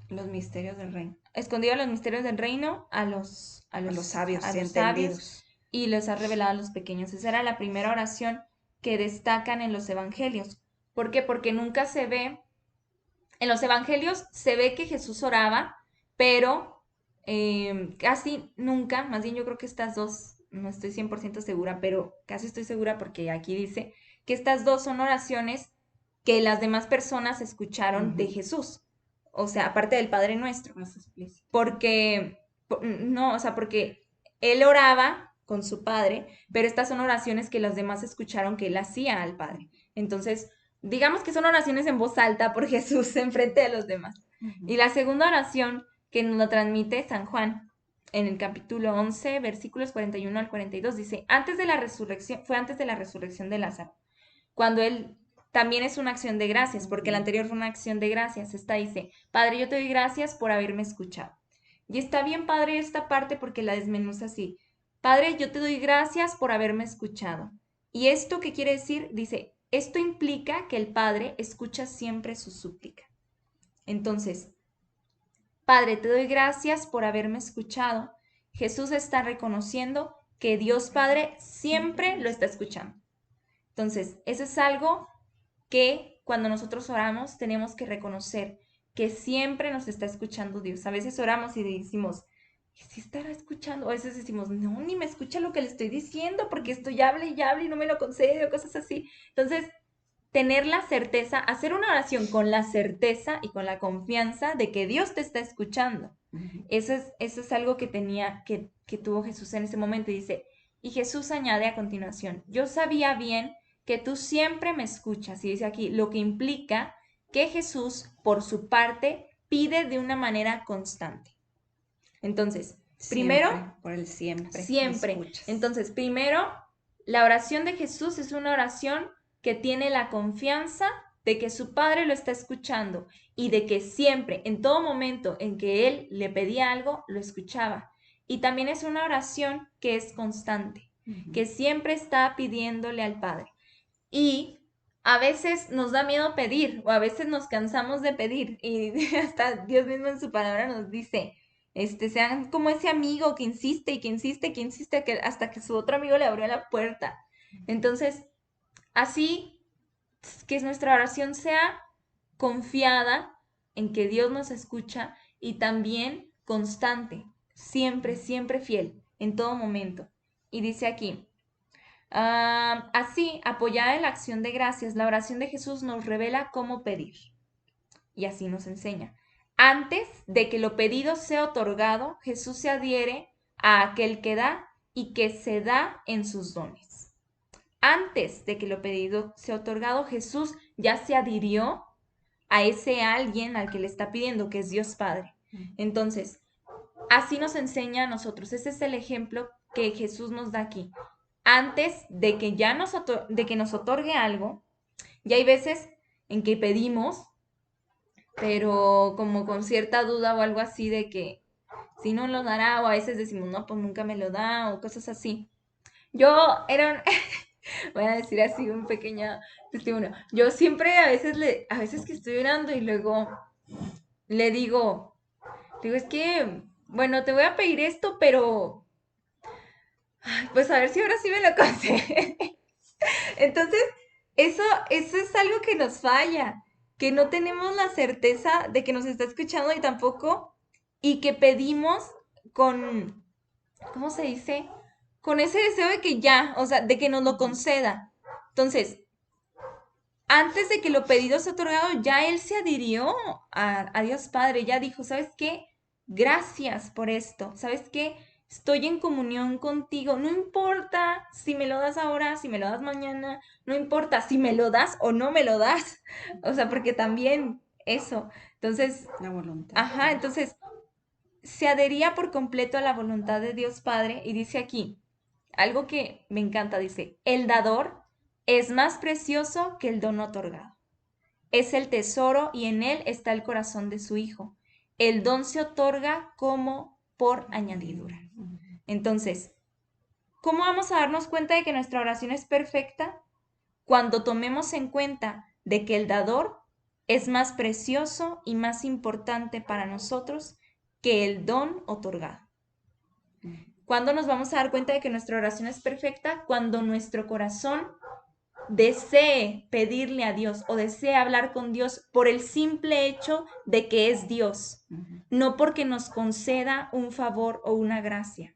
los misterios del reino. Escondido los misterios del reino a los sabios a y los entendidos. sabios y les ha revelado a los pequeños. Esa era la primera oración que destacan en los evangelios. ¿Por qué? Porque nunca se ve, en los evangelios se ve que Jesús oraba, pero casi nunca, más bien yo creo que estas dos, no estoy 100% segura, pero casi estoy segura porque aquí dice que estas dos son oraciones que las demás personas escucharon de Jesús. O sea, aparte del Padre Nuestro. Más explícito. Porque, no, o sea, porque él oraba con su Padre, pero estas son oraciones que los demás escucharon que él hacía al Padre. Entonces, digamos que son oraciones en voz alta por Jesús enfrente de los demás. Y la segunda oración que nos lo transmite San Juan en el capítulo 11, versículos 41 al 42, dice, fue antes de la resurrección de Lázaro, cuando él también es una acción de gracias, porque la anterior fue una acción de gracias. Esta dice, Padre, yo te doy gracias por haberme escuchado. Y está bien padre esta parte porque la desmenuza así. Padre, yo te doy gracias por haberme escuchado. ¿Y esto qué quiere decir? Dice, esto implica que el Padre escucha siempre su súplica. Entonces, Padre, te doy gracias por haberme escuchado. Jesús está reconociendo que Dios Padre siempre lo está escuchando. Entonces, eso es algo que cuando nosotros oramos tenemos que reconocer que siempre nos está escuchando Dios. A veces oramos y decimos, ¿sí estará escuchando? O a veces decimos, no, ni me escucha lo que le estoy diciendo porque estoy hable y no me lo concede o cosas así. Entonces, tener la certeza, hacer una oración con la certeza y con la confianza de que Dios te está escuchando. Eso es algo que tuvo Jesús en ese momento. Y dice, y Jesús añade a continuación, yo sabía bien que tú siempre me escuchas. Y dice aquí, lo que implica que Jesús, por su parte, pide de una manera constante. Entonces, primero, por el siempre. Siempre. Entonces, primero, la oración de Jesús es una oración que tiene la confianza de que su Padre lo está escuchando y de que siempre, en todo momento en que Él le pedía algo, lo escuchaba. Y también es una oración que es constante, que siempre está pidiéndole al Padre. Y a veces nos da miedo pedir o a veces nos cansamos de pedir y hasta Dios mismo en su palabra nos dice, sean como ese amigo que insiste y que insiste, que insiste hasta que su otro amigo le abrió la puerta. Entonces, así que nuestra oración sea confiada en que Dios nos escucha y también constante, siempre, siempre fiel, en todo momento. Y dice aquí, así, apoyada en la acción de gracias, la oración de Jesús nos revela cómo pedir. Y así nos enseña. Antes de que lo pedido sea otorgado, Jesús se adhiere a aquel que da y que se da en sus dones. Antes de que lo pedido sea otorgado, Jesús ya se adhirió a ese alguien al que le está pidiendo, que es Dios Padre. Entonces, así nos enseña a nosotros. Ese es el ejemplo que Jesús nos da aquí. Antes de que nos otorgue algo, ya hay veces en que pedimos, pero como con cierta duda o algo así de que si no lo dará, o a veces decimos, no, pues nunca me lo da, o cosas así. Yo era, voy a decir así un pequeño testimonio. Yo siempre a veces que estoy orando y luego le digo, es que, bueno, te voy a pedir esto, pero pues a ver si ahora sí me lo concede. Entonces, eso es algo que nos falla, que no tenemos la certeza de que nos está escuchando y que pedimos con, ¿cómo se dice? Con ese deseo de que ya, o sea, de que nos lo conceda. Entonces, antes de que lo pedido sea otorgado, ya Él se adhirió a Dios Padre, ya dijo, ¿sabes qué? Gracias por esto, ¿sabes qué? Estoy en comunión contigo, no importa si me lo das ahora, si me lo das mañana, no importa si me lo das o no me lo das, o sea, porque también eso, entonces, la voluntad. Ajá, entonces, se adhería por completo a la voluntad de Dios Padre y dice aquí, algo que me encanta, dice, el dador es más precioso que el don otorgado. Es el tesoro y en él está el corazón de su hijo. El don se otorga como por añadidura. Entonces, ¿cómo vamos a darnos cuenta de que nuestra oración es perfecta? Cuando tomemos en cuenta de que el dador es más precioso y más importante para nosotros que el don otorgado. ¿Cuándo nos vamos a dar cuenta de que nuestra oración es perfecta? Cuando nuestro corazón desee pedirle a Dios o desee hablar con Dios por el simple hecho de que es Dios, no porque nos conceda un favor o una gracia.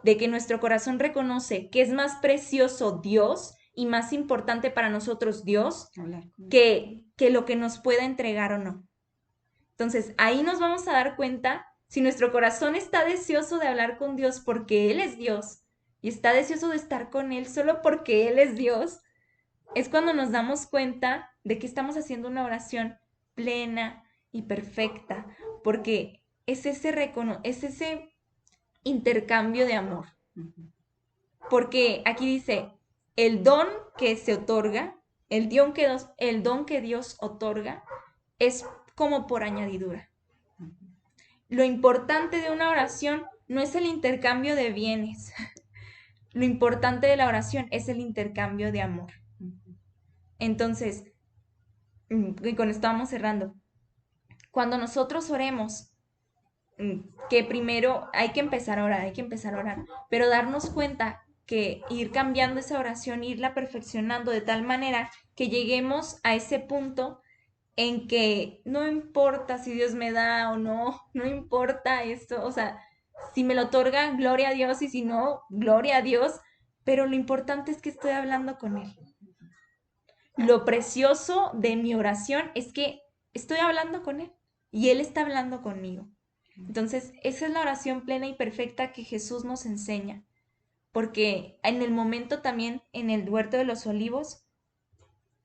De que nuestro corazón reconoce que es más precioso Dios y más importante para nosotros Dios que lo que nos pueda entregar o no. Entonces, ahí nos vamos a dar cuenta si nuestro corazón está deseoso de hablar con Dios porque Él es Dios y está deseoso de estar con Él solo porque Él es Dios, es cuando nos damos cuenta de que estamos haciendo una oración plena y perfecta, porque es ese intercambio de amor. Porque aquí dice, el don que se otorga el don que Dios otorga es como por añadidura. Lo importante de una oración no es el intercambio de bienes. Lo importante de la oración es el intercambio de amor. Entonces, y con esto vamos cerrando. Cuando nosotros oremos, que primero hay que empezar a orar, pero darnos cuenta que ir cambiando esa oración, irla perfeccionando de tal manera que lleguemos a ese punto en que no importa si Dios me da o no, no importa esto, o sea, si me lo otorga, gloria a Dios, y si no, gloria a Dios, pero lo importante es que estoy hablando con Él. Lo precioso de mi oración es que estoy hablando con Él y Él está hablando conmigo. Entonces, esa es la oración plena y perfecta que Jesús nos enseña, porque en el momento también en el huerto de los olivos,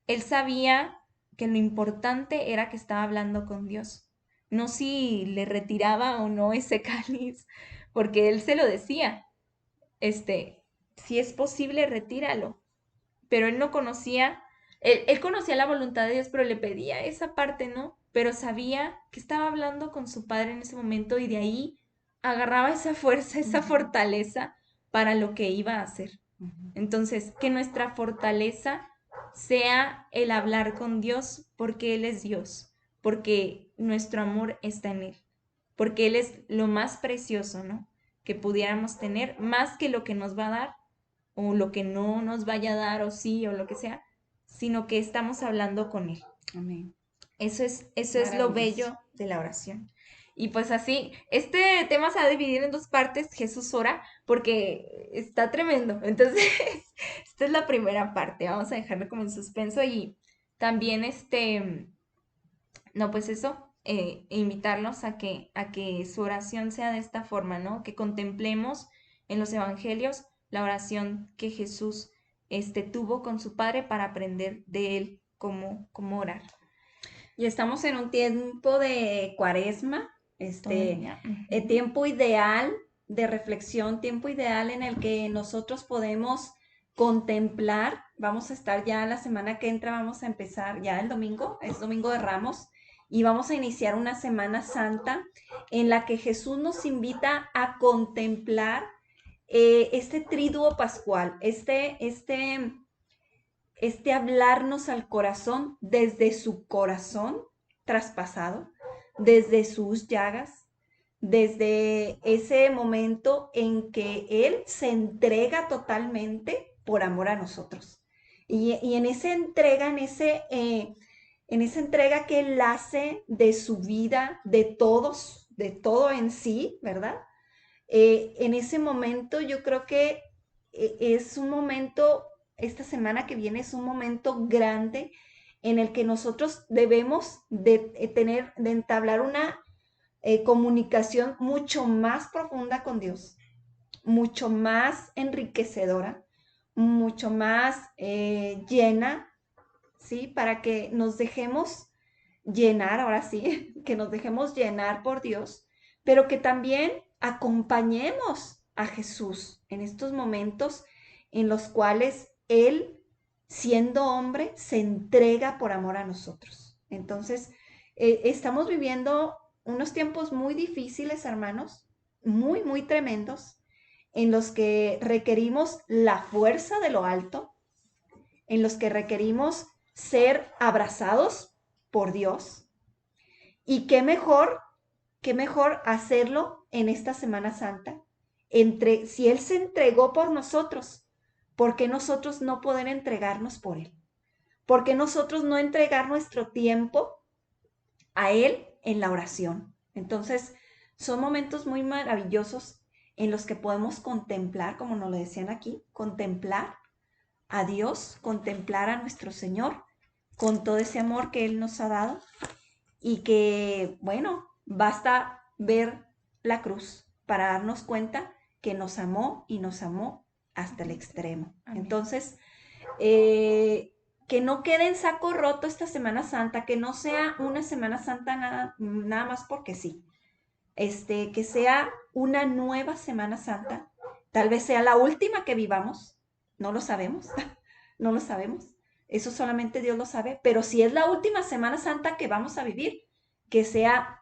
Él sabía que lo importante era que estaba hablando con Dios, no si le retiraba o no ese cáliz, porque Él se lo decía, si es posible, retíralo, pero Él no conocía, él conocía la voluntad de Dios, pero le pedía esa parte, ¿no? Pero sabía que estaba hablando con su padre en ese momento y de ahí agarraba esa fuerza, esa fortaleza para lo que iba a hacer. Entonces, que nuestra fortaleza sea el hablar con Dios porque Él es Dios, porque nuestro amor está en Él, porque Él es lo más precioso, ¿no? Que pudiéramos tener, más que lo que nos va a dar o lo que no nos vaya a dar o sí o lo que sea, sino que estamos hablando con Él. Amén. Eso es lo bello de la oración. Y pues así, este tema se va a dividir en dos partes, Jesús ora, porque está tremendo. Entonces, esta es la primera parte, vamos a dejarlo como en suspenso y también no, pues eso, invitarlos a que su oración sea de esta forma, ¿no? Que contemplemos en los evangelios la oración que Jesús tuvo con su Padre para aprender de él cómo orar. Y estamos en un tiempo de cuaresma, Todavía. tiempo ideal de reflexión, tiempo ideal en el que nosotros podemos contemplar. Vamos a estar ya la semana que entra, vamos a empezar ya el domingo, es Domingo de Ramos, y vamos a iniciar una Semana Santa en la que Jesús nos invita a contemplar este triduo pascual, hablarnos al corazón desde su corazón traspasado, desde sus llagas, desde ese momento en que Él se entrega totalmente por amor a nosotros. Y en esa entrega, en esa entrega que Él hace de su vida, de todos, de todo en sí, ¿verdad? En ese momento yo creo que es un momento, esta semana que viene es un momento grande en el que nosotros debemos de entablar una comunicación mucho más profunda con Dios, mucho más enriquecedora, mucho más llena, ¿sí? Para que nos dejemos llenar, ahora sí, que nos dejemos llenar por Dios, pero que también acompañemos a Jesús en estos momentos en los cuales Él, siendo hombre, se entrega por amor a nosotros. Entonces, estamos viviendo unos tiempos muy difíciles, hermanos, muy, muy tremendos, en los que requerimos la fuerza de lo alto, en los que requerimos ser abrazados por Dios. Y qué mejor hacerlo en esta Semana Santa. Si Él se entregó por nosotros, ¿por qué nosotros no poder entregarnos por Él? ¿Por qué nosotros no entregar nuestro tiempo a Él en la oración? Entonces, son momentos muy maravillosos en los que podemos contemplar, como nos lo decían aquí, contemplar a Dios, contemplar a nuestro Señor con todo ese amor que Él nos ha dado y que, bueno, basta ver la cruz para darnos cuenta que nos amó y nos amó hasta el extremo. Amén. Entonces, que no quede en saco roto esta Semana Santa, que no sea una Semana Santa nada más porque sí. Que sea una nueva Semana Santa, tal vez sea la última que vivamos, no lo sabemos, no lo sabemos. eso solamente Dios lo sabe, pero si es la última Semana Santa que vamos a vivir, que sea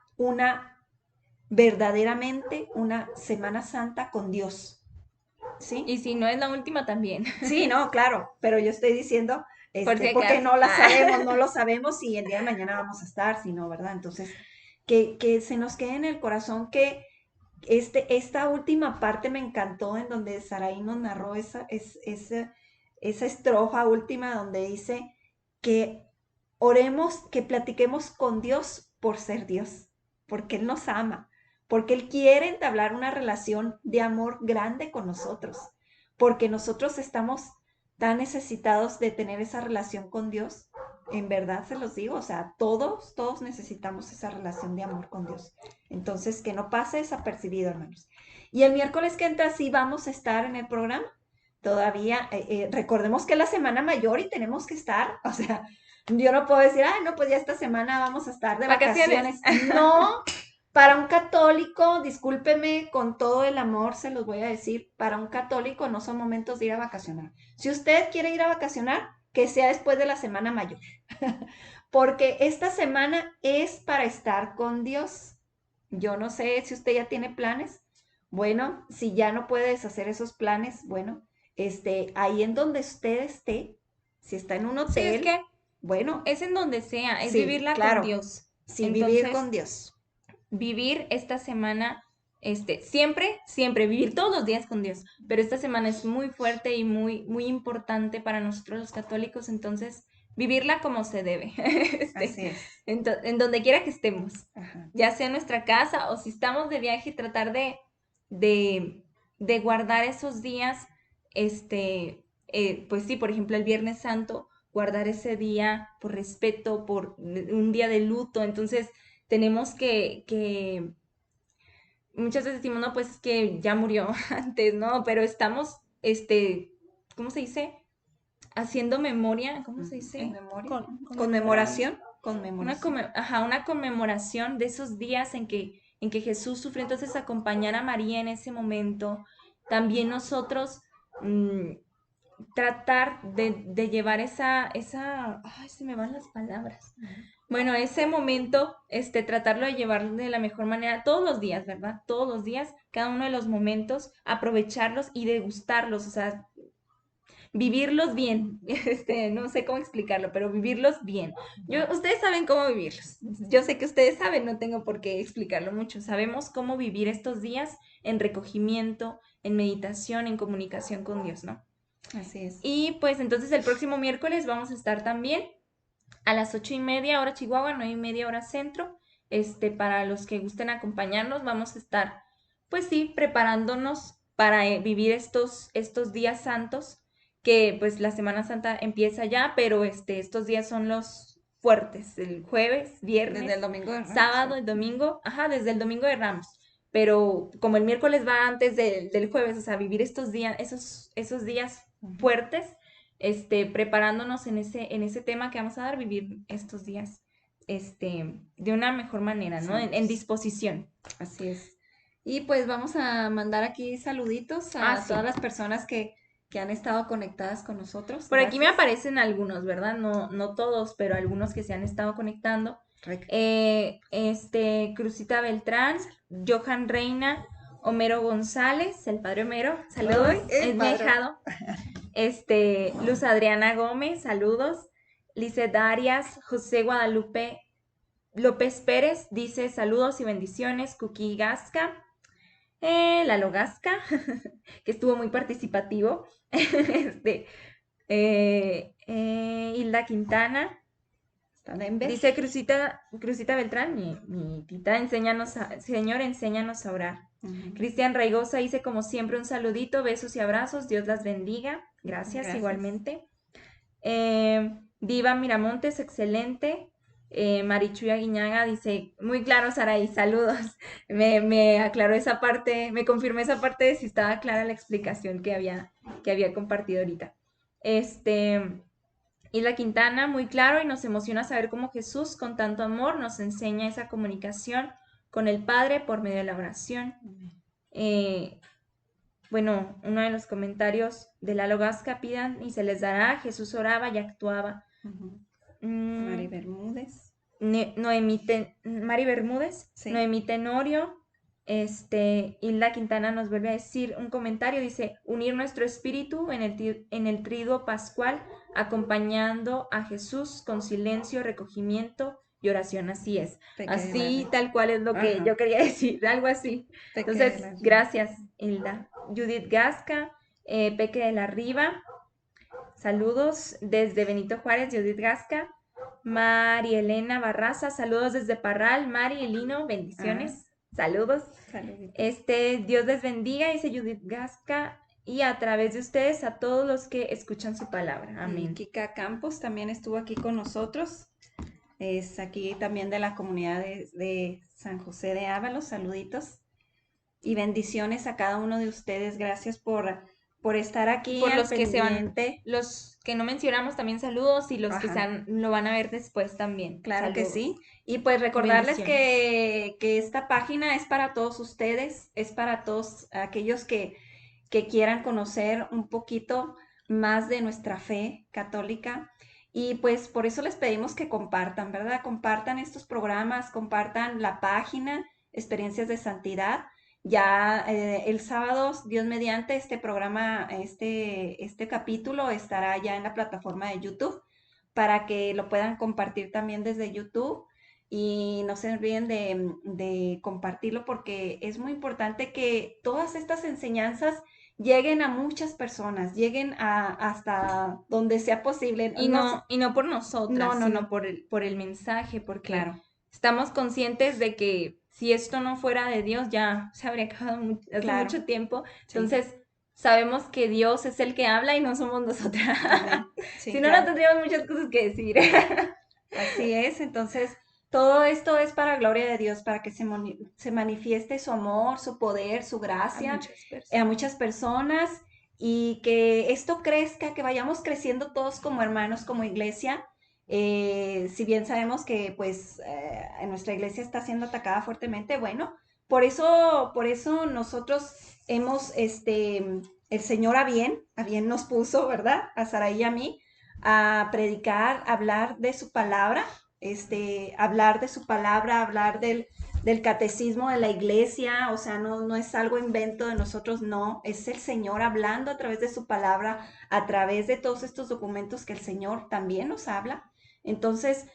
verdaderamente una Semana Santa con Dios, ¿sí? Y si no es la última también, Sí, no, claro, pero yo estoy diciendo, por si porque acaso. no la sabemos, no lo sabemos y el día de mañana vamos a estar, si no, ¿verdad? Entonces, que se nos quede en el corazón que esta última parte me encantó en donde Saraí nos narró esa estrofa última donde dice que oremos, que platiquemos con Dios por ser Dios, porque Él nos ama, porque Él quiere entablar una relación de amor grande con nosotros, porque nosotros estamos tan necesitados de tener esa relación con Dios. En verdad se los digo, o sea, todos necesitamos esa relación de amor con Dios. Entonces, que no pase desapercibido, hermanos. Y el miércoles que entra sí vamos a estar en el programa. Todavía, recordemos que es la semana mayor y tenemos que estar, o sea, yo no puedo decir, ay, no, pues ya esta semana vamos a estar de vacaciones. No, para un católico, discúlpeme con todo el amor, se los voy a decir, para un católico no son momentos de ir a vacacionar. Si usted quiere ir a vacacionar, que sea después de la semana mayor, porque esta semana es para estar con Dios. Yo no sé si usted ya tiene planes. Bueno, si ya no puede deshacer esos planes, bueno, ahí en donde usted esté, si está en un Sí, es hotel, que bueno, es en donde sea, es sí, vivirla con claro, Dios. sí, vivir Entonces, con Dios. vivir esta semana, siempre, vivir todos los días con Dios, pero esta semana es muy fuerte y muy importante para nosotros los católicos, entonces, vivirla como se debe, Así es. en donde quiera que estemos, Ajá. ya sea en nuestra casa o si estamos de viaje, tratar de, de guardar esos días, pues sí, por ejemplo, el Viernes Santo, guardar ese día por respeto, por un día de luto, entonces tenemos que muchas veces decimos, no, pues es que ya murió antes, ¿no? Pero estamos, ¿cómo se dice? Haciendo memoria, ¿cómo se dice? En memoria. Conmemorando. Conmemoración. Una conmemoración de esos días en que Jesús sufrió, entonces acompañar a María en ese momento, también nosotros tratar de llevar ay, se me van las palabras. Bueno, ese momento, tratarlo de llevarlo de la mejor manera todos los días, ¿verdad? Todos los días, cada uno de los momentos, aprovecharlos y degustarlos, o sea, vivirlos bien. No sé cómo explicarlo, pero vivirlos bien. Ustedes saben cómo vivirlos. Yo sé que ustedes saben, no tengo por qué explicarlo mucho. Sabemos cómo vivir estos días en recogimiento, en meditación, en comunicación con Dios, ¿no? Así es. Y pues entonces el próximo miércoles vamos a estar también a las 8:30 hora Chihuahua, 9:30 hora centro. Para los que gusten acompañarnos, vamos a estar, pues sí, preparándonos para vivir estos días santos, que pues la Semana Santa empieza ya, pero estos días son los fuertes, el jueves, viernes, Desde el domingo de Ramos, sábado, ¿sí? el domingo, desde el domingo de Ramos. Pero como el miércoles va antes del jueves, o sea, vivir estos días, esos días fuertes, preparándonos en ese tema que vamos a dar, vivir estos días, de una mejor manera, ¿no? En disposición. Así es. Y pues vamos a mandar aquí saluditos a Sí. todas las personas que han estado conectadas con nosotros. Por aquí me Gracias. aparecen algunos, ¿verdad? No todos, pero algunos que se han estado conectando. Crucita Beltrán, Johan Reina, Homero González, el padre Homero, saludos, Ay, es mi padre. ahijado. Luz Adriana Gómez, saludos. Lizeth Arias, José Guadalupe López Pérez dice saludos y bendiciones. Cookie Gasca, Lalo Gasca, que estuvo muy participativo. Hilda Quintana. Dice Crucita Beltrán, mi tita, Señor, enséñanos a orar. Cristian Raigosa dice, como siempre, un saludito, besos y abrazos, Dios las bendiga. Gracias. Igualmente. Diva Miramontes, excelente. Marichuy Aguiñaga dice, muy claro, Saraí, saludos. Me aclaró esa parte, me confirmó esa parte de si estaba clara la explicación que había compartido ahorita. Hilda Quintana, muy claro, y nos emociona saber cómo Jesús, con tanto amor, nos enseña esa comunicación con el Padre por medio de la oración. Bueno, uno de los comentarios de Lalo Gasca: pidan y se les dará, Jesús oraba y actuaba. Ujú. Mm, Mari Bermúdez. Mari Bermúdez, Sí. Noemí Tenorio, Hilda Quintana nos vuelve a decir un comentario, dice: unir nuestro espíritu en el triduo pascual, acompañando a Jesús con silencio, recogimiento y oración. Así es, Peque de la así Risa. tal cual es lo que Ajá. yo quería decir, algo así. Peque de Entonces, la Risa. gracias, Hilda. Judith Gasca, Peque de la Riva, saludos desde Benito Juárez, Judith Gasca. Mari Elena Barraza, saludos desde Parral. Mari y Lino, bendiciones. Saludos. Saluditos. Dios les bendiga, dice Judith Gasca, y a través de ustedes a todos los que escuchan su palabra. Y Amén. Kika Campos también estuvo aquí con nosotros. Es aquí también de la comunidad de San José de Ábalos. Saluditos. Y bendiciones a cada uno de ustedes. Gracias por estar aquí Por al los que se van, pendiente. los que no mencionamos también saludos, y los que Ajá. lo van a ver después también. Claro que Saludos. sí. Y pues recordarles Bendiciones. que esta página es para todos ustedes, es para todos aquellos que quieran conocer un poquito más de nuestra fe católica. Y pues por eso les pedimos que compartan, ¿verdad? Compartan estos programas, compartan la página Experiencias de Santidad. Ya el sábado, Dios mediante, este programa, este capítulo estará ya en la plataforma de YouTube para que lo puedan compartir también desde YouTube. Y no se olviden de compartirlo, porque es muy importante que todas estas enseñanzas lleguen a muchas personas, lleguen hasta donde sea posible. Y no por nosotras, No. sino por el mensaje, porque Claro, estamos conscientes de que si esto no fuera de Dios, ya se habría acabado hace claro. mucho tiempo. Sí. Entonces, sabemos que Dios es el que habla y no somos nosotras. Amén. Sí, Si no, claro. no tendríamos muchas cosas que decir. Así es. Entonces, todo esto es para gloria de Dios, para que se manifieste su amor, su poder, su gracia a muchas personas, y que esto crezca, que vayamos creciendo todos como hermanos, como iglesia. Si bien sabemos que pues nuestra iglesia está siendo atacada fuertemente, bueno, por eso nosotros hemos, el Señor a bien nos puso, ¿verdad? A Saraí y a mí, a predicar, a hablar de su palabra, hablar de su palabra, hablar del catecismo de la iglesia. O sea, no es algo invento de nosotros, no, es el Señor hablando a través de su palabra, a través de todos estos documentos que el Señor también nos habla. Entonces,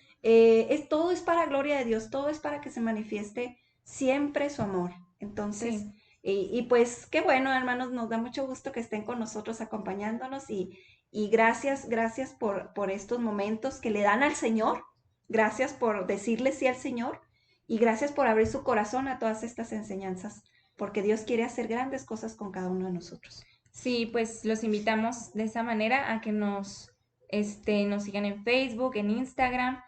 todo es para gloria de Dios, todo es para que se manifieste siempre su amor. Entonces, Sí. y pues qué bueno, hermanos, nos da mucho gusto que estén con nosotros acompañándonos, y gracias por estos momentos que le dan al Señor. Gracias por decirle sí al Señor, y gracias por abrir su corazón a todas estas enseñanzas, porque Dios quiere hacer grandes cosas con cada uno de nosotros. Sí, pues los invitamos de esa manera a que nos sigan en Facebook, en Instagram,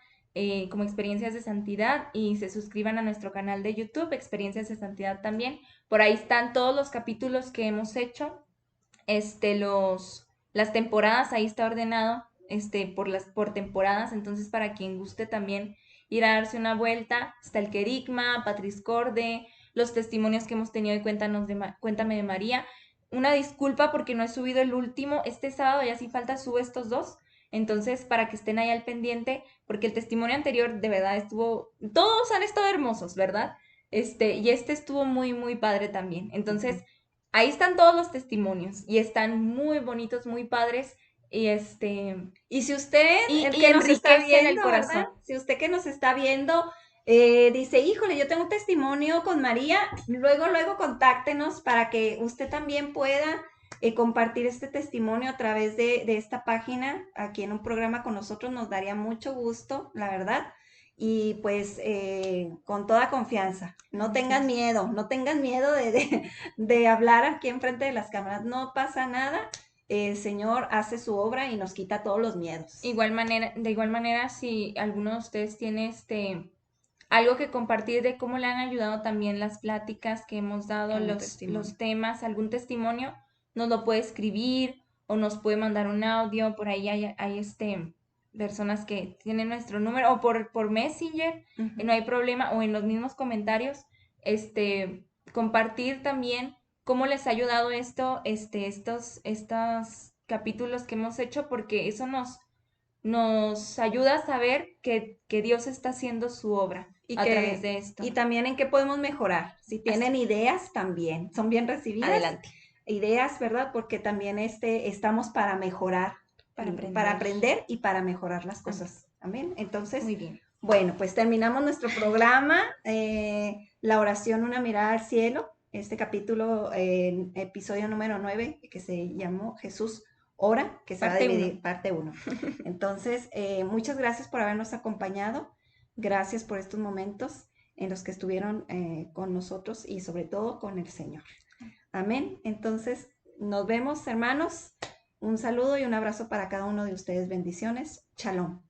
como Experiencias de Santidad, y se suscriban a nuestro canal de YouTube, Experiencias de Santidad también. Por ahí están todos los capítulos que hemos hecho, las temporadas, ahí está ordenado, por temporadas. Entonces, para quien guste también ir a darse una vuelta, está el querigma, Patris Corde, los testimonios que hemos tenido de Cuéntame de María. Una disculpa porque no he subido el último este sábado, ya sí falta, subo estos dos. Entonces, para que estén ahí al pendiente, porque el testimonio anterior de verdad todos han estado hermosos, ¿verdad? Y este estuvo muy, muy padre también. Entonces, ahí están todos los testimonios y están muy bonitos, muy padres. Y si usted y que nos está enriquecen el viendo, corazón. ¿verdad? Si usted que nos está viendo dice, híjole, yo tengo un testimonio con María, luego contáctenos para que usted también pueda compartir este testimonio a través de esta página aquí en un programa con nosotros. Nos daría mucho gusto, la verdad. Y pues con toda confianza, no tengan miedo de hablar aquí enfrente de las cámaras, no pasa nada. El Señor hace su obra y nos quita todos los miedos. De igual manera, si alguno de ustedes tiene algo que compartir de cómo le han ayudado también las pláticas que hemos dado, los temas, algún testimonio, nos lo puede escribir o nos puede mandar un audio. Por ahí hay personas que tienen nuestro número, o por Messenger, no hay problema, o en los mismos comentarios, compartir también cómo les ha ayudado esto, estos capítulos que hemos hecho, porque eso nos ayuda a saber que Dios está haciendo su obra a través de esto. Y también en qué podemos mejorar. Si tienen ideas también, son bien recibidas. Adelante. Ideas, ¿verdad? Porque también estamos para mejorar, para aprender y para mejorar las cosas. Amén. Entonces, Muy bien. bueno, pues terminamos nuestro programa, la oración, una mirada al cielo, este capítulo, episodio número 9, que se llamó Jesús ora, que se va a dividir, parte 1. Entonces, muchas gracias por habernos acompañado, gracias por estos momentos en los que estuvieron con nosotros y sobre todo con el Señor. Amén. Entonces, nos vemos, hermanos. Un saludo y un abrazo para cada uno de ustedes. Bendiciones. Shalom.